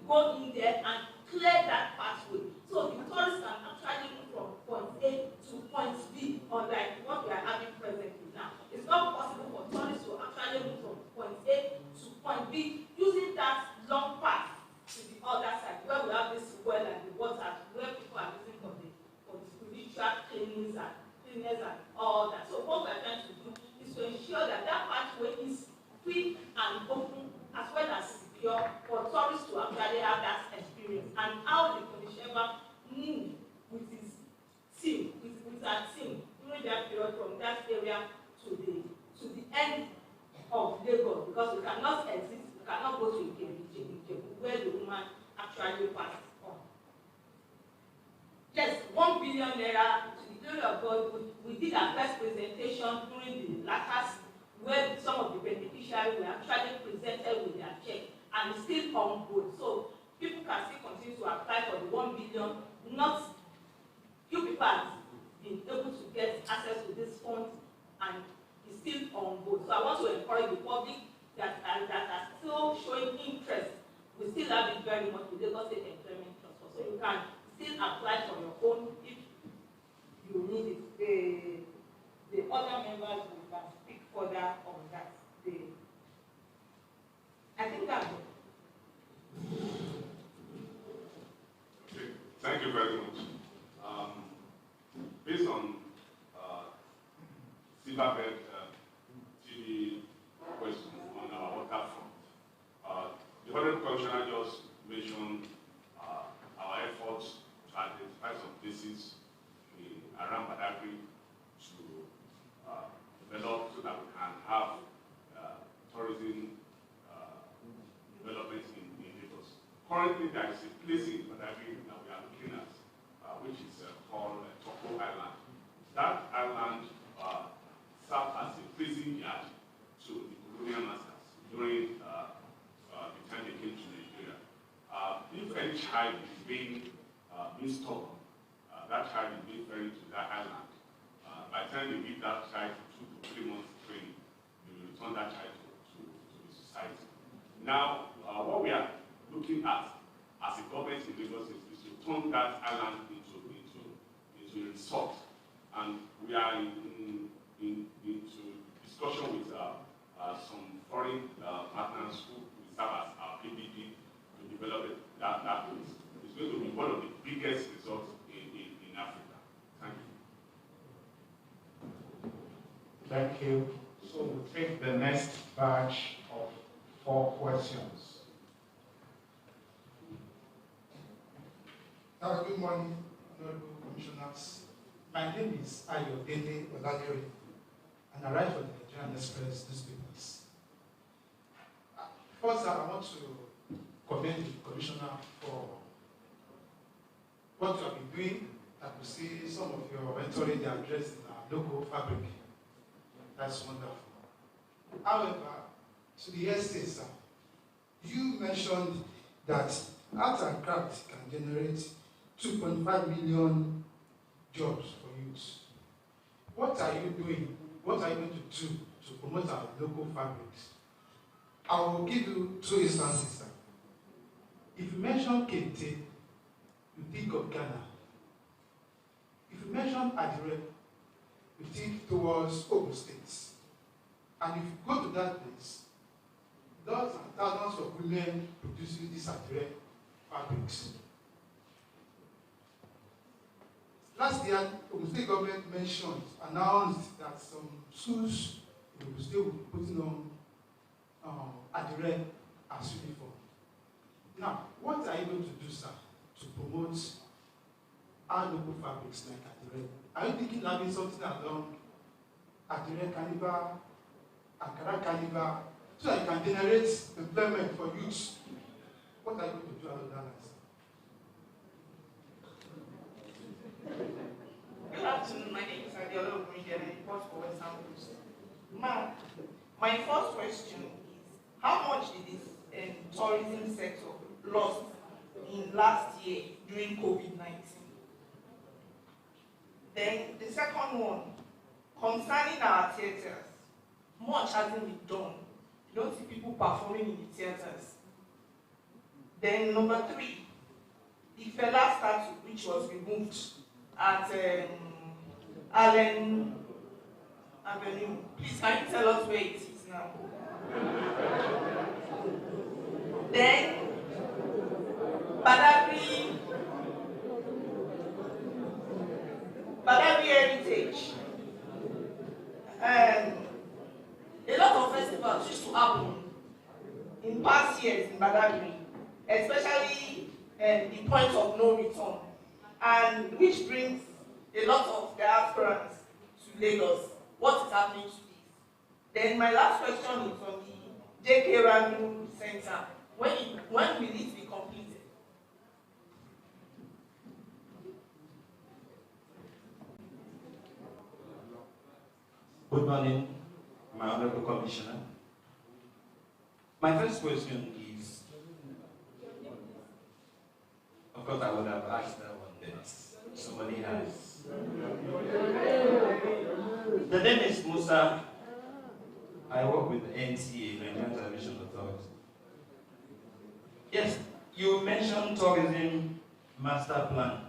go in there and clear that pathway. So the tourists can actually move from point A to point B, unlike what we are having presently now. It's not possible for tourists to actually move from point A to point B using that long path to the other side, where we have this well and the water, where people are using for the spiritual cleanings and all that. So what we are trying to do is to ensure that that pathway is free and open, as well as secure for tourists to actually have that experience. And how the Konisheba move with his team, with our team during that period from that area to the end of Lagos, because we cannot exist, we cannot go to Ikeja, where the woman actually passed on. Yes, 1 billion naira, to the glory of God. We did our first presentation during the LACAS, where some of the beneficiaries were actually presented with their check and still on board. So people can still continue to apply for the 1 billion. Not few people have been able to get access to this fund and is still on board. So I want to encourage the public that are still showing interest. We still have it very much with Lagos State Employment Transfer. So you can still apply for your own if you need it. The other members will can speak further on that. I think that's it. Okay, thank you very much. Based on Silverbird TV question on our water front, the Honorable Commissioner just mentioned our efforts to identify some places around Badagry to develop so that we can have tourism development in Lagos. Currently, there is a place in Badagry that we are looking at, which is called Toko Island. That island served as a prison yard to the colonial masters during the time they came to Nigeria. If any child is being stubborn, that child is being ferried to that island. By the time they give that child 2 to 3 months training, they will return that child to the society. Now, what we are looking at as a government in Lagos is to turn that island into a resort. And we are into discussion with some foreign partners who will serve as our PPP to develop that place. It's going to be one of the biggest resorts in Africa. Thank you. Thank you. So we'll take the next batch of 4 questions. morning, honorable commissioners. My name is Ayodele Oladere, and I write for the Nigerian Express newspapers. First, I want to commend the commissioner for what you have been doing. I could see some of your mentoring the address in our local fabric. That's wonderful. However, to the essence, sir, you mentioned that art and craft can generate 2.5 million jobs for youth. What are you doing? What are you going to do to promote our local fabrics? I will give you 2 instances, sir. If you mention Kente, you think of Ghana. If you mention Adire, you think towards Ogun State. And if you go to that place, dozens and thousands of women producing these Adire fabrics. Last year, Ogun State government announced that some schools in Ogun State will be putting on Adire as uniform. Now, what are you going to do, sir, to promote our local fabrics like Adire? Are you thinking of having something along Adire Caliber, Ankara Caliber, so that you can generate employment for youth? What are you going to do out of that? Good afternoon, my name is Adiola Ogunide and I report for Western Coast. Ma'am, my first question is, how much did this tourism sector lost in last year during COVID-19? Then the second one, concerning our theatres, much hasn't been done. You don't see people performing in the theatres. Then number 3, the Fela statue, which was removed at Allen Avenue. Please, can you tell us where it is now? Then, Badagry Heritage. A lot of festivals used to happen in past years in Badagry, especially the point of no return, and which brings a lot of diasporans to Lagos. What is happening to this? Then my last question is on the J.K. Ranu Center. When will it be completed? Good morning, my Honorable Commissioner. My first question is, of course I would have asked that one, but somebody has. The name is Musa. I work with the NTA, Nigerian Television Authority. Yes, you mentioned tourism master plan.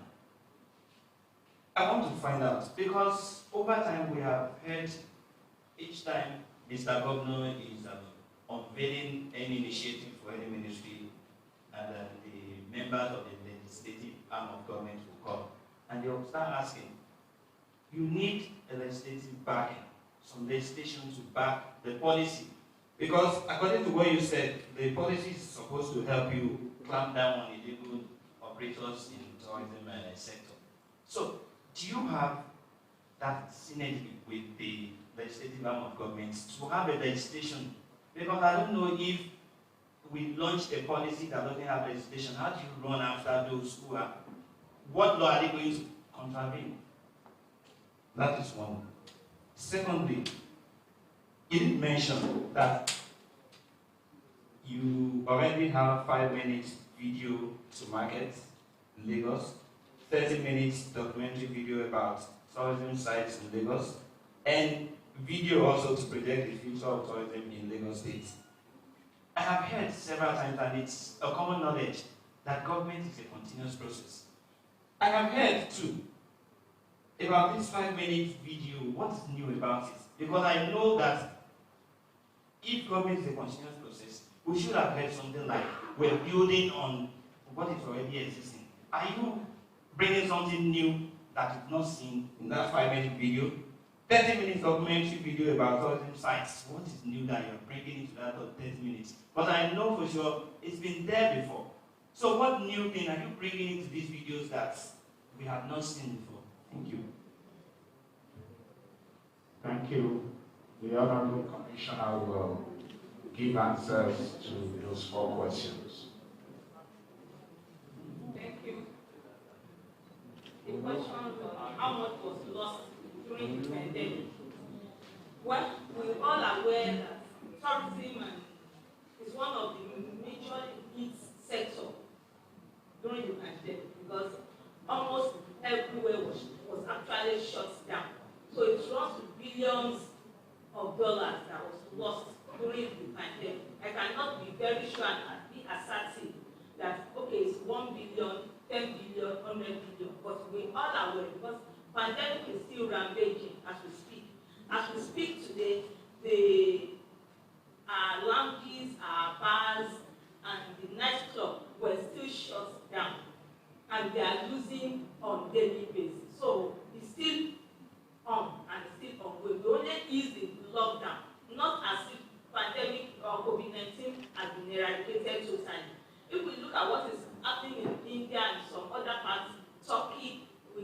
I want to find out, because over time we have heard each time Mr. Governor is unveiling any initiative for any ministry, and the members of the legislative arm of government will come, and they will start asking, you need a legislative backing, some legislation to back the policy. Because according to what you said, the policy is supposed to help you clamp down on illegal operators in the tourism sector. So, do you have that synergy with the legislative arm of government to have a legislation? Because I don't know if we launch a policy that doesn't have legislation, how do you run after those who are, what law are they going to contravene? That is one. Secondly, you did mention that you already have 5 minutes video to market in Lagos, 30 minutes documentary video about tourism sites in Lagos, and video also to project the future of tourism in Lagos State. I have heard several times, and it's a common knowledge, that government is a continuous process. I have heard too about this 5 minute video. What's new about it? Because I know that if government is a continuous process, we should have heard something like, we're building on what is already existing. Are you bringing something new that is not seen in that 5 minute video? 30 minutes documentary video about tourism sites. What is new that you're bringing into that 30 minutes? But I know for sure it's been there before. So what new thing are you bringing into these videos that we have not seen before. Thank you. Thank you. The Honorable Commissioner will give answers to those 4 questions. Thank you. The question on how much was lost during the pandemic. Well, we're all aware that tourism is one of the major hit sectors during the pandemic because almost everywhere was actually shut down. So it runs to billions of dollars that was lost during the pandemic. I cannot be very sure and be assertive that, okay, it's 1 billion, 10 billion, 100 billion, but we're all aware because pandemic is still rampaging as we speak. As we speak today, the lounges, bars, and the nightclub were still shut down, and they are losing on daily basis. So it's still on and it's still ongoing. We only ease the lockdown, not as if pandemic or COVID-19 has been eradicated totally. If we look at what is happening in India and some other parts, Turkey, we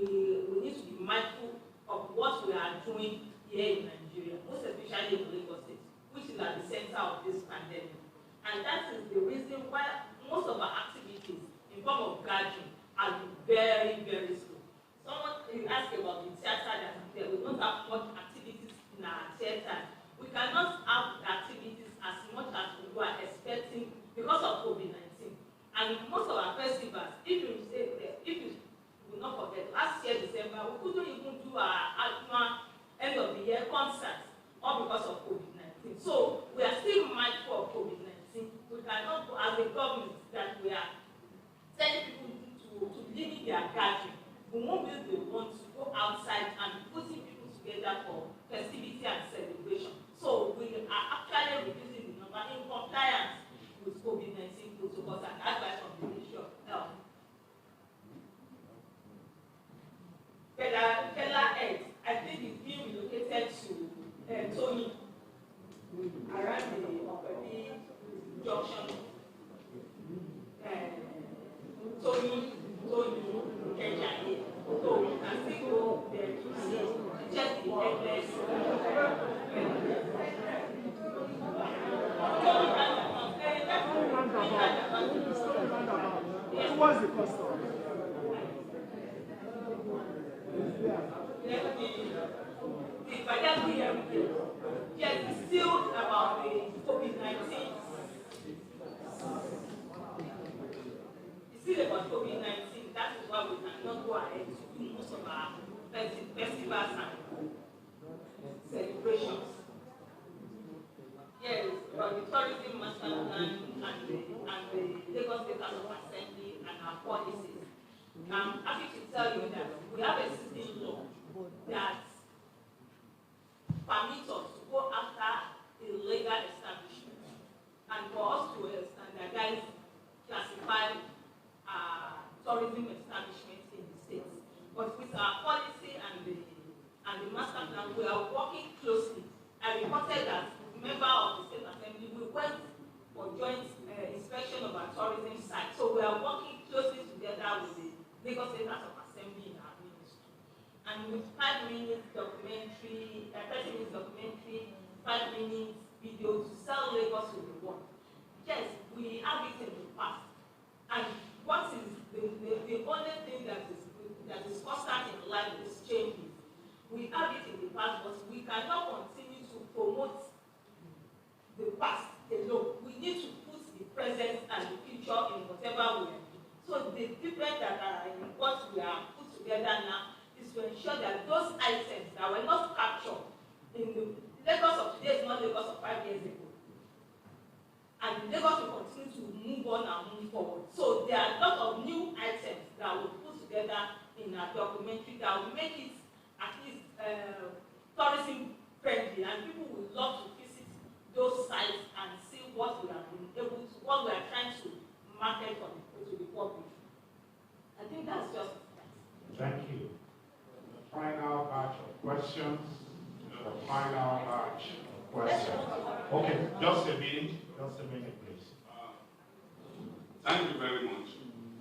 need to be mindful of what we are doing here in Nigeria, most especially in Lagos State, which is at the center of this pandemic. And that is the reason why most of our activities in form of gathering are very, very slow. Someone asked about the theater that is there. We don't have much activities in our theaters. We cannot have activities as much as we were expecting because of COVID-19. And most of our festivals, if you will not forget, last year, December, we couldn't even do our annual end of the year concerts, all because of COVID-19. So we are still mindful of COVID-19. We cannot go as a government that we are telling people to limit their gathering. We won't be the ones to go outside and putting people together for festivity and celebration. So we are actually reducing the number in compliance with COVID-19 protocols and advice from the Ministry of Health. Fela Ed, I think it's being relocated to Tony around the Opebi junction. Tony, Kenya here. So you can still go there to see just the headless. What's the cost of it? Yes, it's still about the COVID-19. It's still about COVID-19. That is why we cannot go ahead to do most of our festivals and celebrations. Yes, about the tourism master plan and the Lagos State House of Assembly and our policies. I'm happy to tell you that we have a existing law that permits us to go after illegal establishments and for us to standardize, classify tourism establishments in the states. But with our policy and the master plan, we are working closely. I reported that member of the State Assembly, we went for joint inspection of our tourism site. So we are working closely together with the Lagos State House of Assembly in our ministry. And with 5 minutes documentary, 30 minutes documentary, 5 minutes video to sell Lagos to the world. Yes, we have it in the past. And what is the only thing that is constant in life is changes. We have it in the past, but we cannot continue to promote the past alone. We need to put the present and the future in whatever way. So the difference that are in what we are put together now is to ensure that those items that were not captured in the Lagos of today is not Lagos of 5 years ago. And Lagos will continue to move on and move forward. So there are a lot of new items that we put together in our documentary that will make it at least tourism friendly, and people would love to visit those sites and see what we have been able to, what we are trying to market to the public. I think that's just that. Thank you. The final batch of questions. The final batch of questions. Okay, just a minute. Just a minute, please. Thank you very much,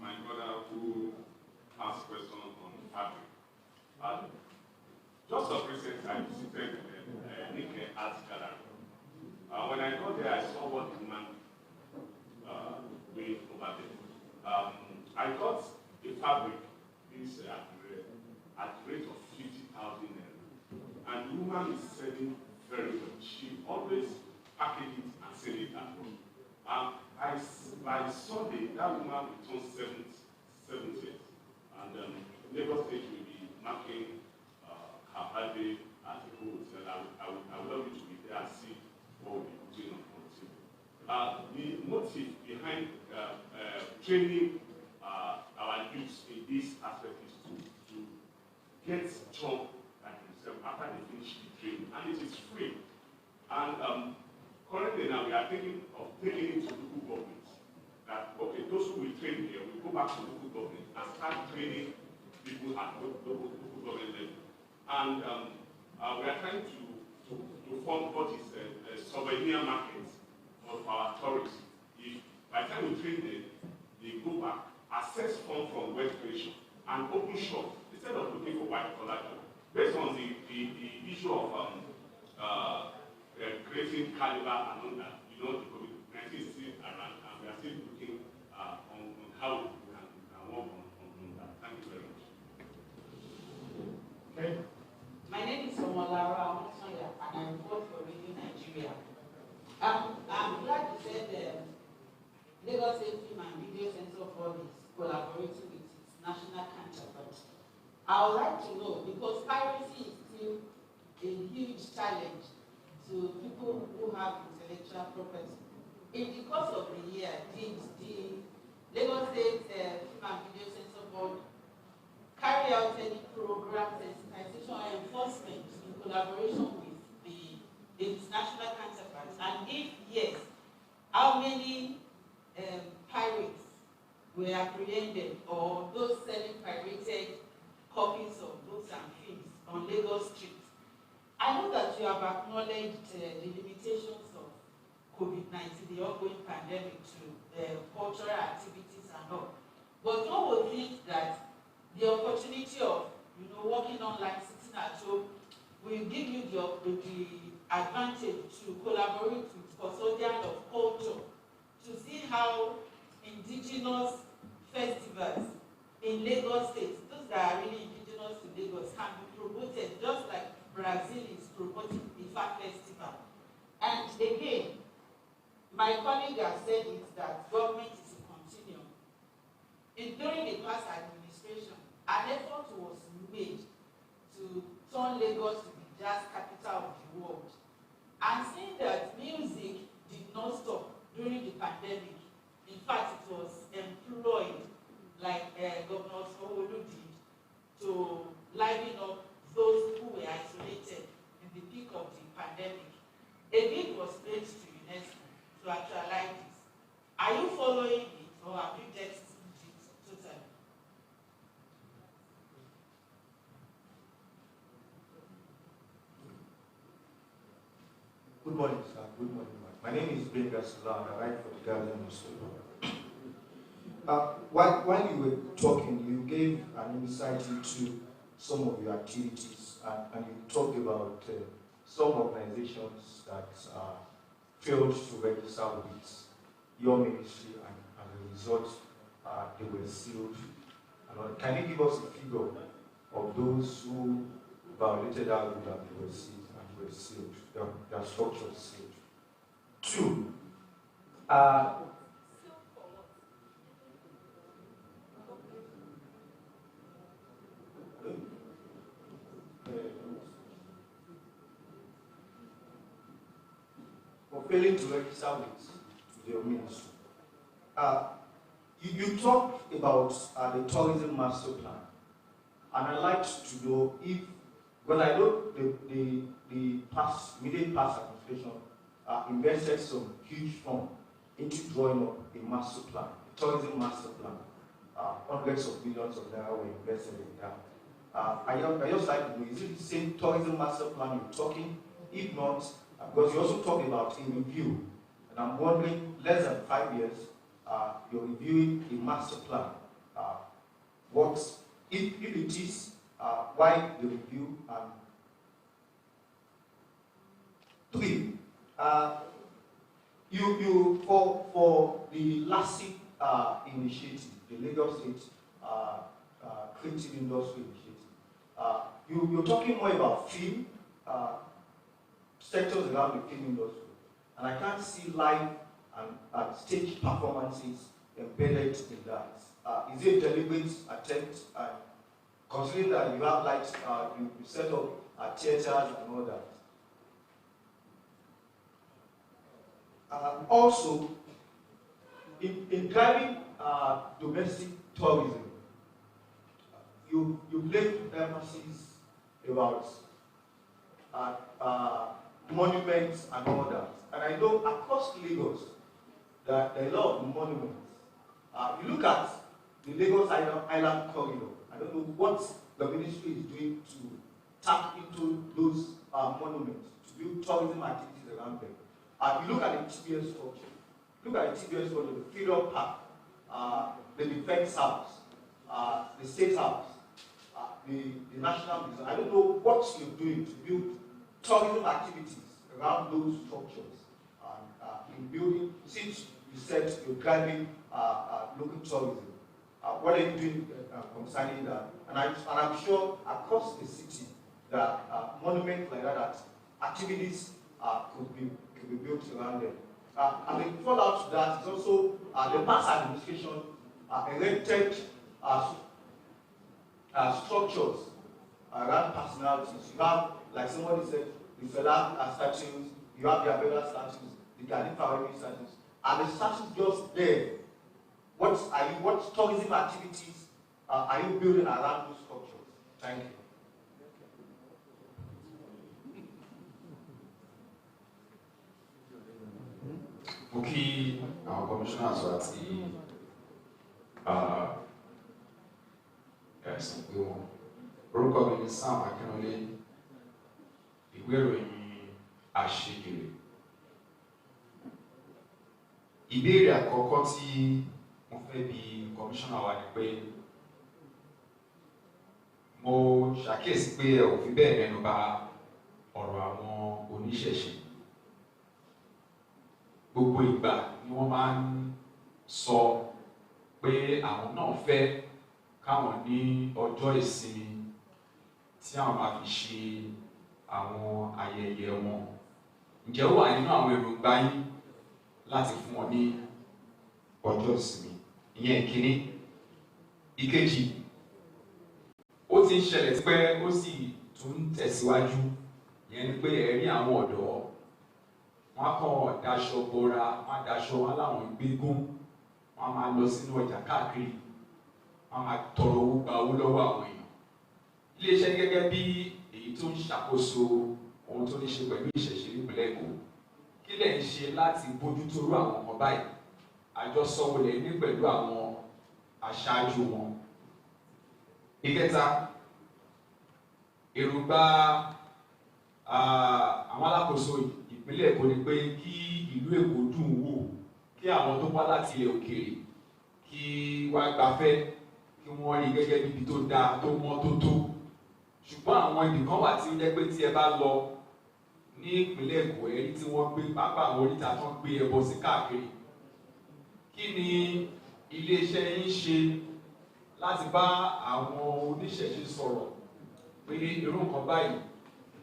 my brother who asked questions on fabric. Just of recent, I visited Nike Art Gallery. When I got there, I saw what the woman made over there. I got a fabric this at the rate of 50,000 naira. And the woman is selling very well. She always packages it and sell it at home. By Sunday, that woman will turn 70. And Lagos State will be marking her birthday at the hotel. I would love you to be there and see what we'll be putting on the table. The motive behind training our youth in this aspect is to get job like himself after they finish the training, and it is free. And currently now we are thinking of taking it to local government. That okay, those who will train here will go back to local government and start training people at local government level. And we are trying to form what is a souvenir market of our tourists. If by the time we train them, they go back, access funds from wealth creation, and open shop instead of looking for white collar job. Based on the issue of creating caliber and all that, you know, the COVID-19 is still around, and we are still looking on how we can work on that. Thank you very much. Okay. My name is Omolara Omosoya, and I work for Radio Nigeria. I'm glad you said Lagos State Film and Video Censor Board is collaborating with its national counterpart. I would like to know, because piracy is still a huge challenge to people who have intellectual property. In the course of the year, did the Lagos State Film and Video Censor Board carry out any program sensitization or enforcement in collaboration with its national counterparts? And if yes, how many pirates were apprehended, or those selling pirated copies of books and films on Lagos streets? I know that you have acknowledged the limitations of COVID-19, the ongoing pandemic, to cultural activities and all. But one would think that the opportunity of, working online, sitting at home, will give you the advantage to collaborate with custodians of culture to see how indigenous festivals in Lagos State, those that are really indigenous to Lagos, can be promoted, just like Brazil is promoting the IFA Festival. And again, my colleague has said it, that government is a continuum. During the past administration, an effort was made to turn Lagos to the jazz capital of the world. And seeing that music did not stop during the pandemic, in fact, it was employed, like Governor Sanwo-Olu did, to liven up those who were isolated in the peak of the pandemic. A bid was placed to UNESCO to actualize this. Are you following it, or have you just it totally? Good morning, sir. Good morning, ma'am. My name is Benga Salah. I write for the Guardian newspaper. While you were talking, you gave an insight into some of your activities, and you talked about some organizations that failed to register with your ministry, and as a result, they were sealed. Can you give us a figure of those who violated our rule and they were sealed, their structures sealed? Two, for failing to register with your ministry. You talked about the tourism master plan, and I'd like to know if, well, I know the immediate past administration invested some huge fund into drawing up a master plan, a tourism master plan. Hundreds of millions of naira were invested in that. I just like to know, is it the same tourism master plan you're talking? If not, because you also talk about a review, and I'm wondering, less than 5 years, you're reviewing a master plan. What, if it is why the review, and 3, for the LASIK initiative, the Lagos State Creative Industry Initiative, you're talking more about film, sectors around the film industry, and I can't see live and stage performances embedded in that. Is it a deliberate attempt? Considering that you have like you set up theaters and all that. Also, in driving domestic tourism, you laid emphasis about monuments and all that. And I know across Lagos, there are a lot of monuments. You look at the Lagos Island Corridor. I don't know what the ministry is doing to tap into those monuments, to build tourism activities around them. You look at the TBS structure. Look at the TBS structure, the Freedom Park, the Defense House, the State House, the National Museum. I don't know what you're doing to build tourism activities around those structures. In building, since you said you're driving local tourism, what are you doing concerning that? And I'm sure across the city that monuments like that activities could be built around them. And the fallout to that is also the past administration erected structures around personalities. You have, like somebody said, the Fela statues, you have the Abela statues, the Khalifa statues, and the statues just there. What tourism activities are you building around those structures? Thank you. Mo kí àwọn commissioners wa ti ẹ̀sìn pé wọn. Orúkọ mi ni Sam Akínọlé, ìwé ìròyìn Àṣejèrè. Ìbéèrè àkọ́kọ́ tí mo fẹ́ bi commissioner wa ni pé mo ṣàkíyèsí pé ẹ ò fi bẹ́ẹ̀ mẹ́nu bà ọ̀rọ̀ àwọn oníṣẹ̀ṣe. Gbogbo ìgbà ni wọ́n máa ń sọ pé àwọn náà fẹ́ káwọn ní ọjọ́ ìsinmi tí àwọn máa fi ṣe àwọn ayẹyẹ wọn. Ǹjẹ́ ó wà nínú àwọn èròǹgbà yín láti fún wọn ní ọjọ́ ìsinmi? Ìyẹn ìkíní. Ìkejì, ó ti ń ṣẹlẹ̀ pé ó sì tún tẹ̀síwájú. Ìyẹn ni pé ẹ̀rí àwọn ọ̀dọ́ wọ́n kàn daṣọ bora, wọ́n daṣọ wọn láwọn gbégún, wọ́n máa lọ sínú ọjà káàkiri, wọ́n máa tọrọ owó gba owó lọ́wọ́ àwọn èèyàn. Iléeṣẹ́ gẹ́gẹ́ bí èyí tó ń ṣàkóso ohun tó ní ṣe pẹ̀lú ìṣẹ̀ṣe nípìnlẹ̀ Èkó, kí lẹ̀ ń ṣe láti bójútó irú àwọn ọmọ báyìí? Àjọsọwọ́ lẹ̀ ní pẹ̀lú àwọn aṣáájú wọn. Ìkẹta, èròǹgbà àwọn alákòóso ìpínlẹ̀ Èkó ni pé kí ìlú Èkó dùn wò, kí àwọn tó wá láti ilẹ̀ òkèèrè kí wá gbafẹ́, kí wọ́n rí gẹ́gẹ́ bí ibi tó dáa, tó mọ́, tó tó. Ṣùgbọ́n àwọn ibì kan wà tí ó jẹ́ pé tí ẹ bá lọ ní ìpínlẹ̀ Èkó, ẹ̀rí tí wọ́n gbé pápá àwọn oríta tó ń gbé ẹbọ sí káàkiri. Kí ni iléeṣẹ́ yín ṣe láti bá àwọn oníṣẹ̀ṣe sọ̀rọ̀ pé irú nǹkan báyìí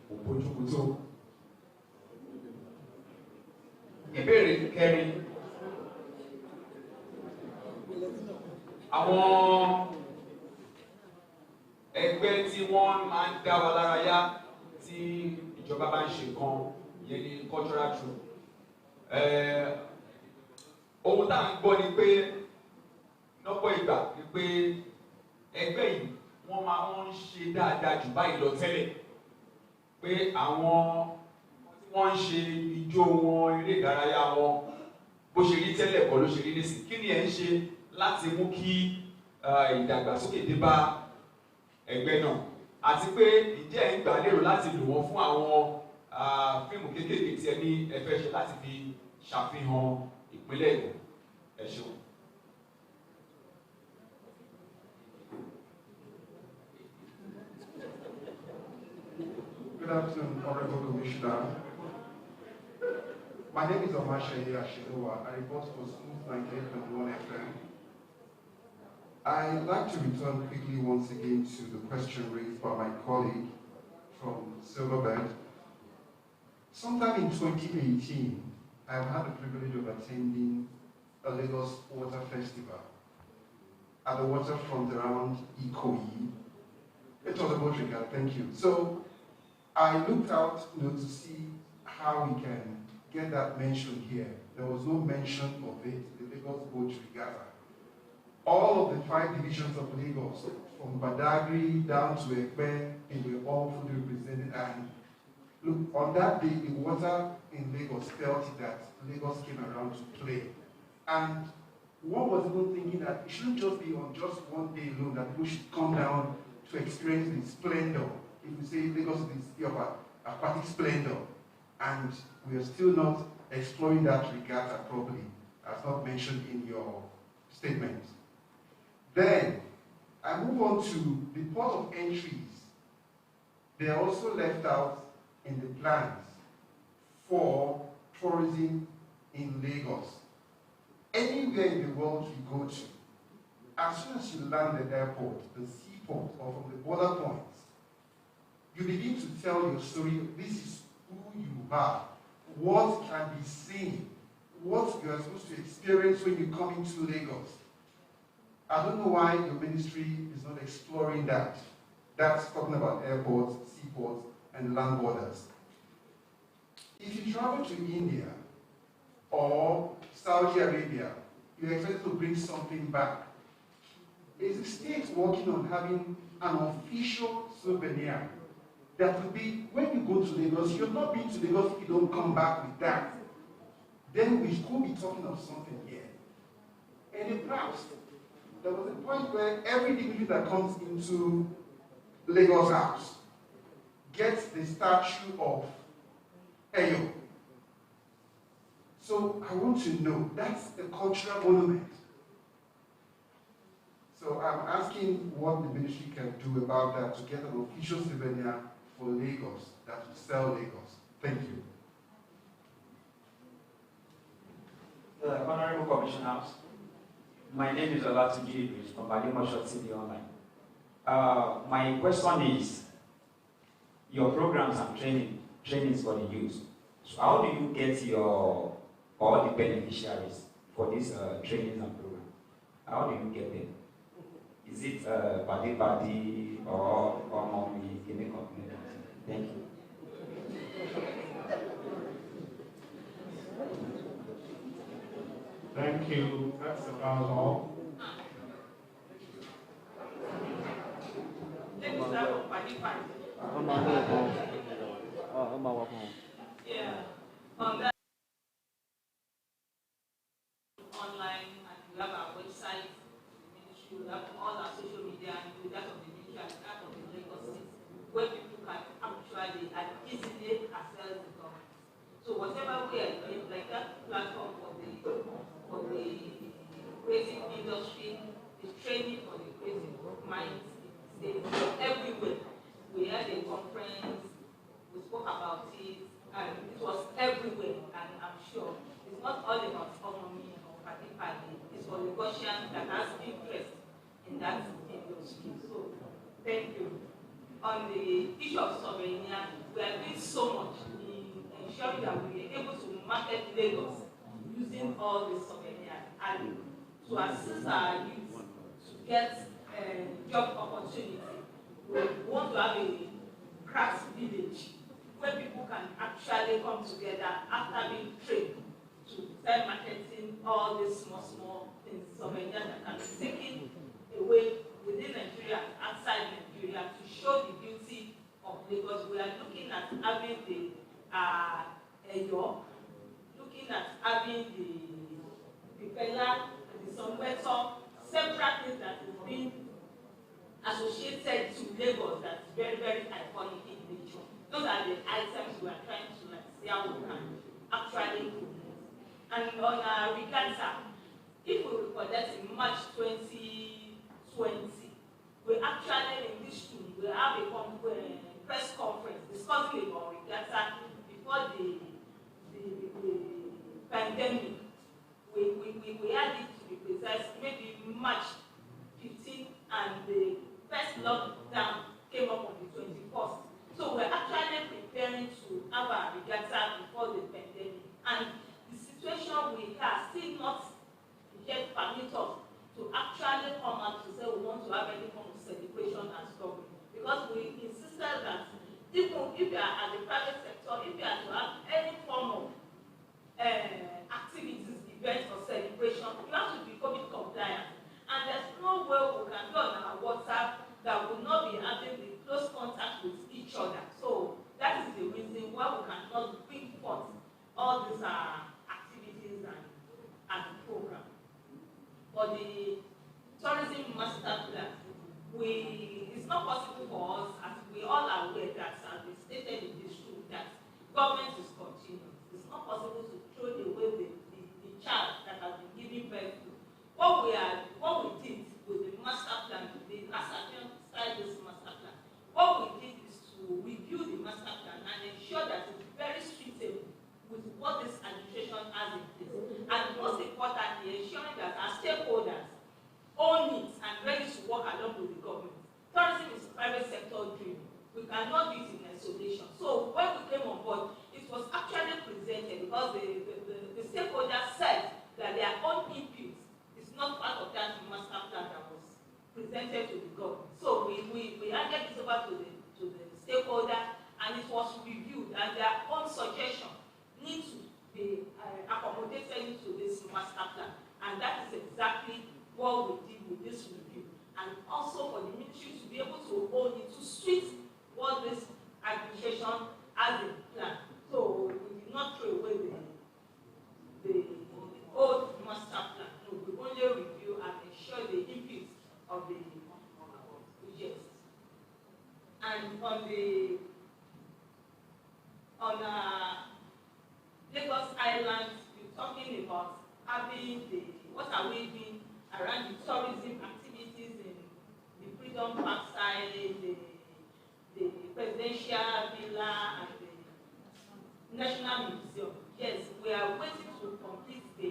kò bójúmu tó? Ìbéèrè kẹrin, àwọn ẹgbẹ́ tí wọ́n máa ń dá wa lára yá tí ìjọba bá ń ṣe kan, yẹn ni cultural troupe. Ohun tá à ń gbọ́ ni pé lọ́pọ̀ ìgbà ni pé ẹgbẹ́ yìí wọ́n máa ń ṣe dáadáa jù báyìí lọ tẹ́lẹ̀, pé àwọn tí wọ́n ń ṣe ijó wọn, eré ìdárayá wọn, bó ṣe rí tẹ́lẹ̀ kọ́ ló ṣe rí nísìn. Kí ni ẹ̀ ń ṣe láti mú kí ìdàgbàsókè dé bá ẹgbẹ́ náà? Àti pé ìjẹ́ ẹ̀ ń gbà lérò láti lò wọ́n fún àwọn fíìmù kéékèèké tí ẹ ní ẹ fẹ́ ṣe láti fi ṣàfihàn ìpínlẹ̀ Èkó? Ẹ ṣeun. Good afternoon, Honorable Commissioner. My name is Omashaye Ashidowa. I report for Smooth 98.1 FM. I'd like to return quickly once again to the question raised by my colleague from Silverbird. Sometime in 2018, I've had the privilege of attending a Lagos Water Festival at the waterfront around Ikoyi. It was a boat regatta, thank you. So I looked out to see how we can get that mentioned here. There was no mention of it, the Lagos Boat Regatta. All of the 5 divisions of Lagos, from Badagry down to Ekpe, they were all fully represented. And look, on that day, the water in Lagos felt that Lagos came around to play. And one was even thinking that it shouldn't just be on just one day alone, that people should come down to experience the splendor. If we say Lagos is the city of aquatic splendor, and we are still not exploring that regatta properly, as not mentioned in your statement. Then, I move on to the port of entries. They are also left out in the plans for tourism in Lagos. Anywhere in the world you go to, as soon as you land at the airport, the seaport, or from the border points, you begin to tell your story. This is who you are, what can be seen, what you are supposed to experience when you come into Lagos. I don't know why your ministry is not exploring that. That's talking about airports, seaports, and land borders. If you travel to India or Saudi Arabia, you're expected to bring something back. Is the state working on having an official souvenir that will be, when you go to Lagos, you're not been to Lagos if you don't come back with that? Then we could be talking of something here. In the past, there was a point where every dignitary that comes into Lagos House gets the statue of Eyo. So I want to know, that's a cultural monument. So I'm asking what the ministry can do about that to get an official souvenir for Lagos, that will sell Lagos. Thank you. Honorable Commissioners, my name is Olatunji Idris from Balimo Short City Online. My question is, your programs and trainings for the youth. So how do you get all the beneficiaries for these trainings and programs? How do you get them? Is it party or mommy? Give me compliment. Thank you. Thank you. That's about all. Yeah. On that online, and we have our website, the ministry, we have all our social media, and that of the ministry and that of the Lagos State, where people can actually and easily access the government. So whatever we are doing, like that platform for the creative industry, the training for the creative minds, it's everywhere. We had a conference, we spoke about it, and it was everywhere, and I'm sure it's not all about economy or party. It's for Lagosians that has interest in that industry. So thank you. On the issue of souvenir, we are doing so much in ensuring that we are able to market Lagos using all the souvenirs and to assist our youth to get job opportunity. We want to have a crafts village where people can actually come together after being trained to start marketing all these small things, souvenirs that can be taken away within Nigeria and outside Nigeria to show the beauty of Lagos. We are looking at having the Eyo, looking at having the Pella, the Somweto, several things that have been associated to Lagos that's very, very iconic in nature. Those are the items we are trying to see how we can actually promote. And on our regatta, if we recollect in March 2020, we actually in this June we have a press conference discussing about regatta before the pandemic. We had it to be precise, maybe March 15, and the first lockdown came up on the 21st. So we're actually preparing to have a regatta before the pandemic. And the situation we have still not yet permit us to actually come out to say we want to have any form of celebration and stuff. Because we insisted that even if you are at the private sector, if you are to have any form of activities, events or celebration, you have to be COVID compliant. And there's no way we can do on our WhatsApp that will not be having the close contact with each other. So that is the reason why we cannot bring forth all these activities and program. For the tourism master plan, it's not possible for us, as we all are aware that, as we stated in this room, that government is continuous. It's not possible to throw away the child that has been given birth to. What we did with the master plan, the last attempt to start this master plan, what we did is to review the master plan and ensure that it's very suitable with what this administration has in place. And most importantly, ensuring that our stakeholders own it and ready to work along with the government. Tourism is private sector dream. We cannot do it in isolation. So when we came on board, it was actually presented because the stakeholders said that their own input is not part of that master plan that was presented to the government. So we handed it over to the stakeholder, and it was reviewed, and their own suggestion need to be accommodated into this master plan. And that is exactly what we did with this review. And also for the ministry to be able to own it, to suit what this administration has in plan. So we did not throw away the old master plan. No, we only review and ensure the input of the projects. And on Lagos Island, we're talking about having what are we doing around the tourism activities in the Freedom Park side, the Presidential Villa, and the National Museum. Yes, we are waiting to complete the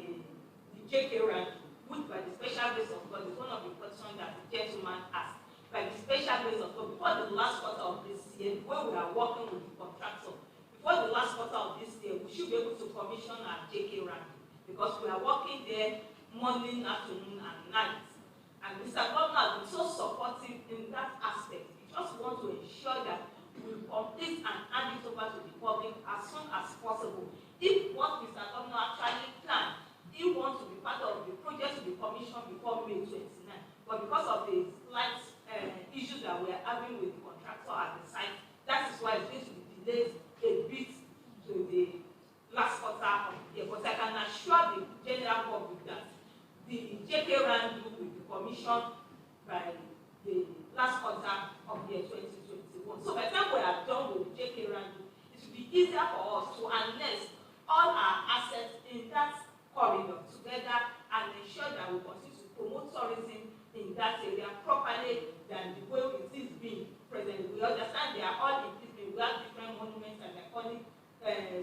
JK round, which by the special grace of God is one of the questions that the gentleman asked. By the special grace of God, before the last quarter of this year, where we are working with the contractor, before the last quarter of this year, we should be able to commission our JK round, because we are working there morning, afternoon, and night. And Mr. Governor has been so supportive in that aspect. We just want to ensure that we complete and hand it over to the public as soon as possible. If what Mr. Governor actually planned, he wants to be part of the project to be commissioned before May 29. But because of the slight issues that we are having with the contractor at the site, that is why it's going to be delayed a bit to the last quarter of the year. But I can assure the general public that the JK round will be commissioned by the last quarter of the year 2021. So by the time we are done with the JK round, it will be easier for us to harness all our assets in that corridor together and ensure that we continue to promote tourism in that area properly than the way it is being present. We understand they are all in place. We have different monuments and iconic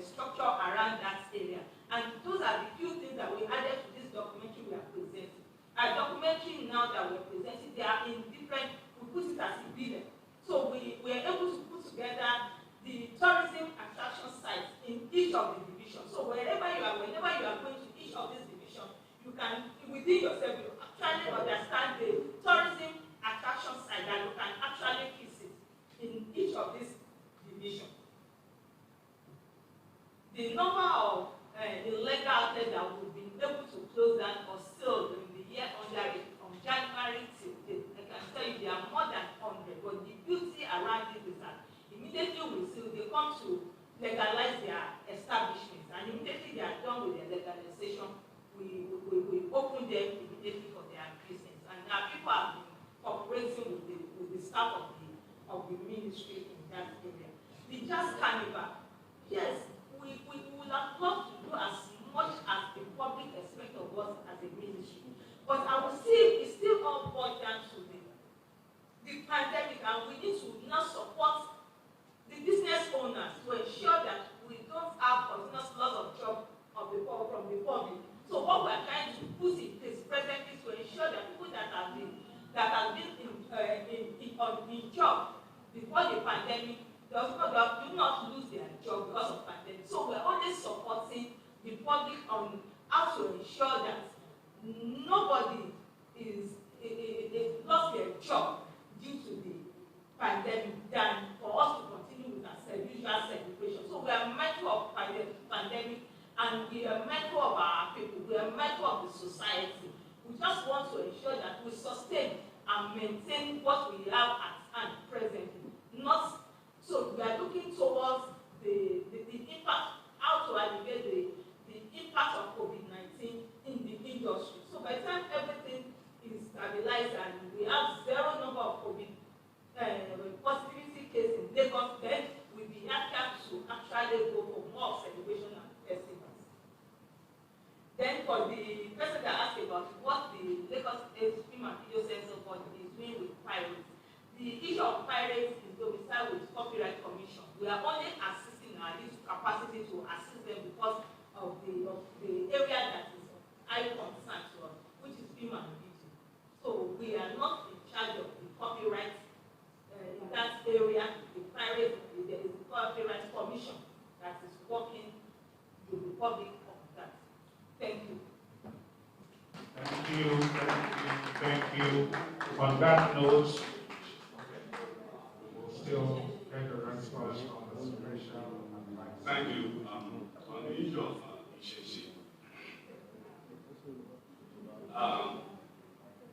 structure around that area. And those are the few things that we added to this documentary we are presenting. Our documentary now that we are presenting, they are in different, we put it as a billion. So we are able to put together the tourism attraction sites in each of the divisions. So whenever you are going to each of these divisions, you can, within yourself, you actually understand the tourism attraction site that you can actually visit in each of these divisions. The number of illegal outlets that we've been able to close down or still in the year under it, from January till date, I can tell you there are more than 100. But the beauty around it is that immediately we see they come to legalize their establishments, and immediately they are done with their legalization, we open them immediately for their business. And our people have been cooperating with the staff of the ministry in that area. The Jazz Carnival, yes, we would have loved to do as much as the public expect of us as a ministry. But I will say it's still all boiled down to the pandemic, and we need to now support owners to ensure that we don't have continuous loss of jobs from the public. So what we are trying to put in place presently to ensure that people that have been in job before the pandemic do not lose their job because of pandemic. So we are only supporting the public on how to ensure that nobody is lost their job due to the pandemic than for us to continue with our usual celebration. So we are mindful of pandemic and we are mindful of our people, we are mindful of the society. We just want to ensure that we sustain and maintain what we have at hand presently. Not so we are looking towards the impact, how to alleviate the impact of COVID-19 in the industry. So by the time everything is stabilized and we have zero number of COVID positivity cases in Lagos, then we'll be happier to actually go for more celebration and festivals. Then for the person that asked about what the Lagos State Film and Video Censor Board is doing with pirates, the issue of pirates is domiciled with Copyright Commission. We are only assisting our youth capacity to assist them because of the area that is of high concern to us, which is film and video. So we are not in charge of the copyright in that area. The pirates, there is a Copyright Commission that is working with the public on that. Thank you. Thank you, thank you. On that note, we'll still get a response on the situation. Thank you. On the issue of Isheshi,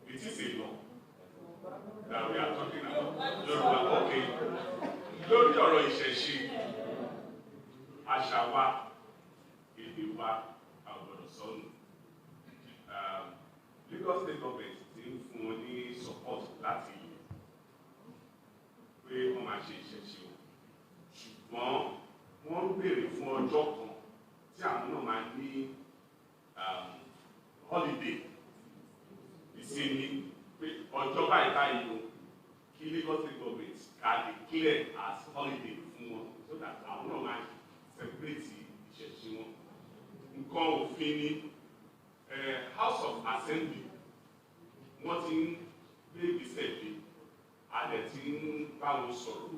it is a law that we are talking about. Okay. Lórí ọ̀rọ̀ Isheshi, àṣà wa, èdè wa, àgbọ̀dọ̀ sọnù. Lagos State Government ti ń fún wọn ní support láti pé wọ́n máa ṣe Isheshi o. Ṣùgbọ́n wọ́n ń béèrè fún ọjọ́ kan tí àwọn náà máa ní holiday ìsinmi pé ọjọ́ báyìí báyìí o kí Lagos State Government ká declare as holiday fún wọn so that àwọn náà máa celebrate Ìṣẹ̀ṣe wọn. Nǹkan òfin ni House of Assembly wọ́n ti ń gbé ìgbésẹ̀ lé adẹ̀ ti ń bá wọn sọ̀rọ̀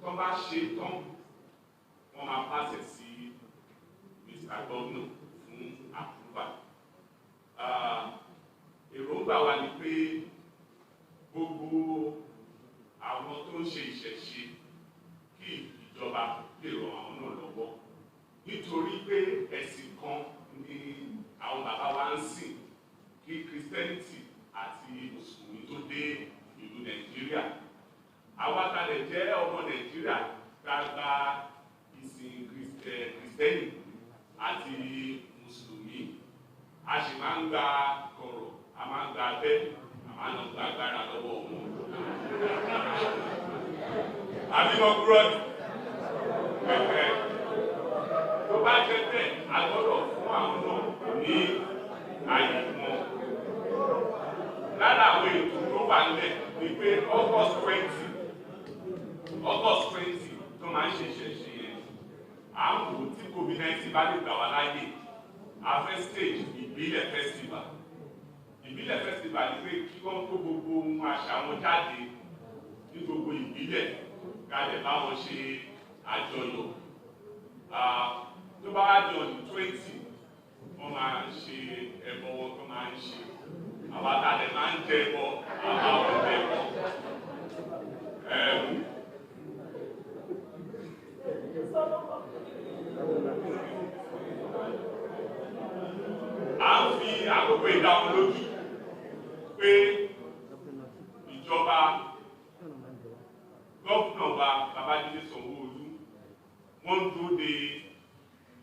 tó bá ṣe tán wọ́n máa pàṣẹ sí Mr. Governor fún approval. Èròǹgbà wa ni pé gbogbo àwọn tó ń ṣe Ìṣẹ̀ṣe kí ìjọba lè ràn àwọn náà lọ́wọ́ nítorí pé ẹ̀sìn kan ni àwọn bàbá wa ń sìn kí Christianity àti Mùsùlùmí tó dé ìlú Nàìjíríà. Àwa kalẹ̀ jẹ́ ọmọ Nàìjíríà gbàgbà ìsìn Kristẹni àti Mùsùlùmí. A sì máa ń gba kọ̀rọ̀, a máa ń gba abẹ́, a máa ń gba agbára lọ́wọ́ wọn. Àbímọ̀kúrọ́ ni. Tó bá jẹ́ bẹ́ẹ̀, a gbọ́dọ̀ fún àwọn náà ní àyè wọn. Lára àwọn ètò tó wà nílẹ̀ ni pé August 20 tó máa ń ṣe Ìṣẹ̀ṣe yẹn. À ń wò tí COVID-19 bá lè gbà wá láyè. A fẹ́ stage ìbílẹ̀ festival. Ìbílẹ̀ festival ni pé kí wọ́n kó gbogbo ohun àṣà wọn jáde ní gbogbo ìbílẹ̀ kalẹ̀ bá wọn ṣe àjọyọ̀. Tó bá wá di ọdún 20 wọ́n máa ṣe ẹbọ wọn tó máa ń ṣe. Àwọn àtàlẹ̀ máa ń jẹ ẹbọ, àwọn ọ̀rẹ́ ẹbọ. À ń fi àkókò ìdáhùn lójú pé ìjọba gómìnà wa Babájídé Sanwó-Olú wọ́n ń dúró de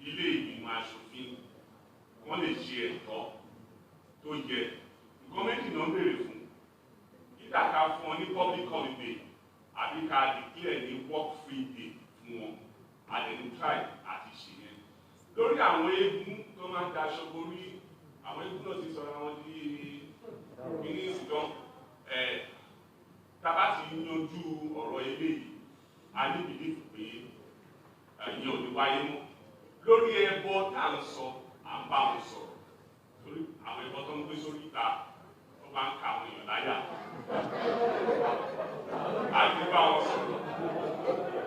ilé ìgbìmọ̀ aṣòfin wọ́n lè ṣe ẹ̀tọ́ tó yẹ. Nǹkan méjì náà ń béèrè fún. Ìdá ká fún wọn ní public holiday àbí ká declare ní work free day fún wọn. Try àti ṣe yẹn. Lórí àwọn eégún tó máa ń daṣọ borí, àwọn eégún náà ti sọ̀rọ̀ àwọn di mínísítọ̀. Tábà ti yanjú ọ̀rọ̀ eléyìí, a ní bìlífù pé ìyẹn ò ní wáyé mọ́. Lórí ẹbọ tá à ń sọ, à ń bá wọn sọ̀rọ̀. Torí àwọn ẹbọ tó ń gbé sórí ìta tó bá ń ka àwọn èèyàn láyà. Á ti bá wọn sọ̀rọ̀.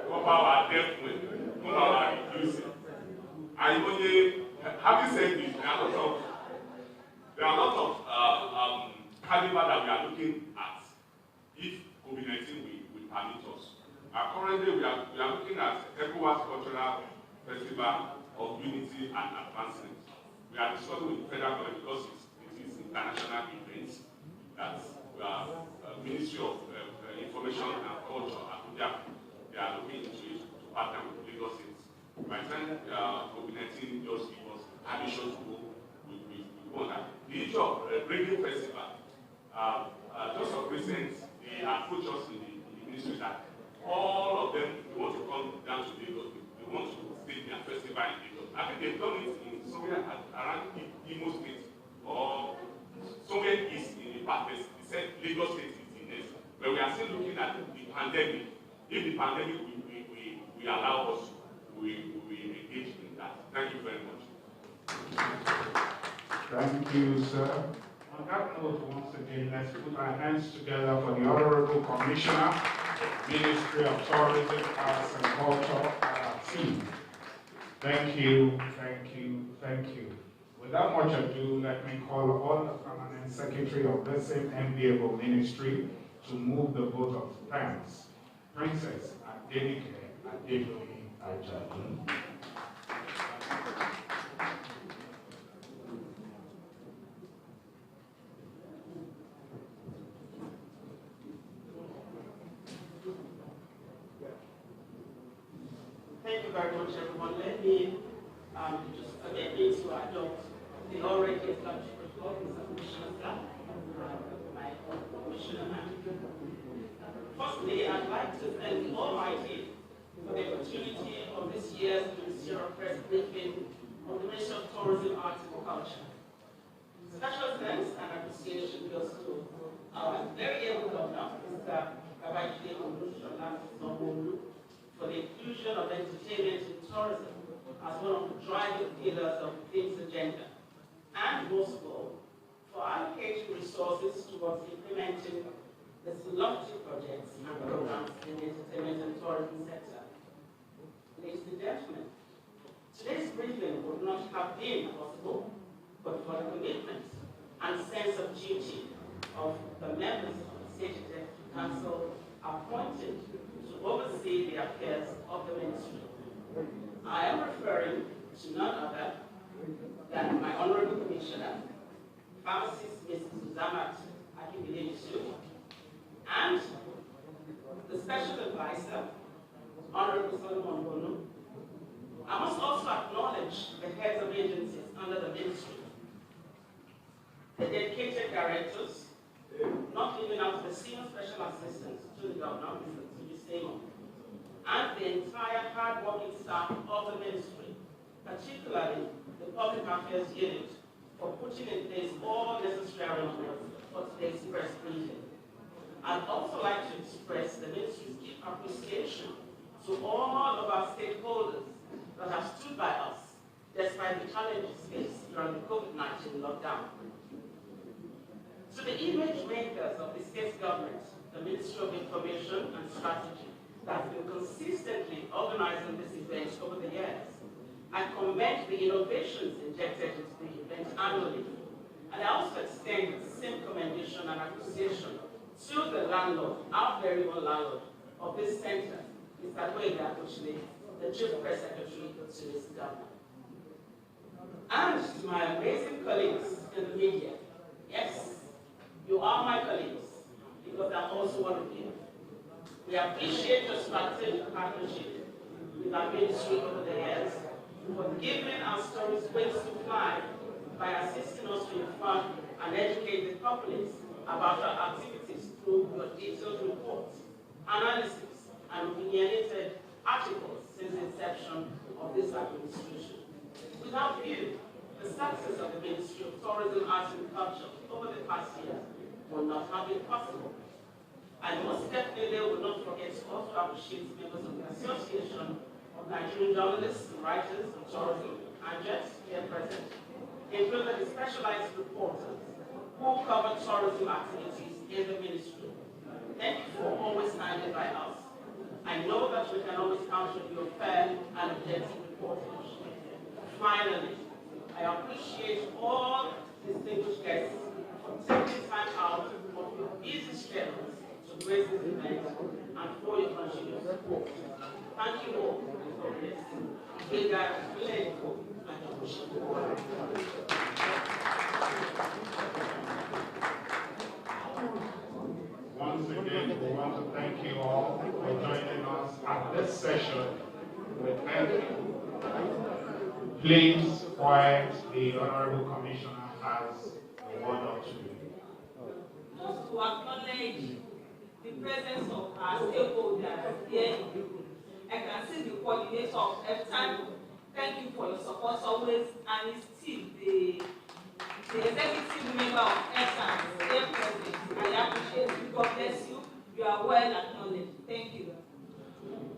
Wọ́n bá wa dẹ́kun ẹ̀, wọ́n bá wa reduce it. Àìmọye, having said this, there are a lot of caliber that we are looking at if COVID-19 will permit us. Currently, we are looking at ECOWAS Cultural Festival of Unity and Advancement. We are discussing with the federal government because it is international events that Ministry of Information and Culture, Abuja, they are looking into it to partner with Lagos State. By the time COVID-19 just give us permission to go, we go on that. The issue of reggae festival, just of recent, they approach us in the ministry that all of them, they want to come down to Lagos, they want to stage their festival in Lagos. I think they've done it in somewhere around Imo State or somewhere east in the past. They said Lagos State is the next. But we are still looking at the pandemic. If the pandemic we allow us, we engage in that. Thank you very much. Thank you, sir. On that note, once again, let's put our hands together for the Honorable Commissioner, Ministry of Tourism, Arts and Culture, and our team. Thank you, thank you, thank you. Without much ado, let me call on the Permanent Secretary of the same enviable ministry to move the vote of thanks. Princess Adenike Adedoyin Ajadi. Thank you very much, everyone. Let me just permit me to adopt the already established protocol with the Commissioner's staff, my Commissioner. Firstly, I'd like to thank the Almighty for the opportunity of this year's Ministerial Press Briefing of the Ministry of Tourism, Arts and Culture. Special thanks and appreciation goes to our very able governor, Mr. Babajide Olusola, for the inclusion of entertainment and tourism as one of the driving pillars of the theme's agenda, and most of all, for allocating resources towards implementing the selective projects and programs in the entertainment and tourism sector. Ladies and gentlemen, today's briefing would not have been possible but for the commitment and sense of duty of the members of the State Executive Council appointed to oversee the affairs of the ministry. I am referring to none other than my Honorable Commissioner, Pharmacist Mrs. Uzamat Akibilejisu, and the Special Advisor, Honorable Solomon Bono. I must also acknowledge the heads of agencies under the ministry, the dedicated directors, not leaving out the senior special assistants to the governor, Mr. Seymour, and the entire hard-working staff of the ministry, particularly the Public Affairs Unit, for putting in place all necessary arrangements for today's press briefing. I'd also like to express the ministry's deep appreciation to all of our stakeholders that have stood by us despite the challenges faced during the COVID-19 lockdown. To the image makers of the state government, the Ministry of Information and Strategy, that has been consistently organizing this event over the years, I commend the innovations injected into the event annually, and I also extend the same commendation and appreciation to the landlord, our very own landlord of this center, Mr. Kwega Kuchile, the Chief Press Secretary to this government. And to my amazing colleagues in the media, yes, you are my colleagues, because I'm also one of you. We appreciate your strategic partnership with our ministry over the years, for giving our stories wings to fly by assisting us to inform and educate the populace about our activities through your detailed reports, analysis, and opinionated articles since the inception of this administration. Without you, the success of the Ministry of Tourism, Arts and Culture over the past year would not have been possible. And most definitely would not forget to also appreciate members of the association of Nigerian journalists and writers on tourism and just here present, including the specialized reporters who cover tourism activities in the ministry. Thank you for always standing by us. I know that we can always count on your fair and objective reporting. Finally, I appreciate all distinguished guests for taking time out of your busy schedules to grace this event and for your continuous support. Thank you all for this. Once again, we want to thank you all for joining us at this session. We thank you. Please, while the Honorable Commissioner has a word or two. Just to acknowledge the presence of our stakeholders here in Britain. I can see the coordinator of FTAN. Thank you for your support always, and it's still the executive member of FTAN here present. I appreciate you. God bless you. You are well acknowledged. Thank you.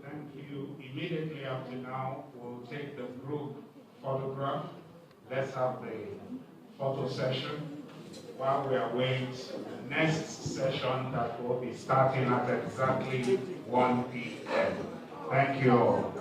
Thank you. Immediately after now, we'll take the group photograph. Let's have the photo session while we await the next session that will be starting at exactly 1 p.m. Thank you all.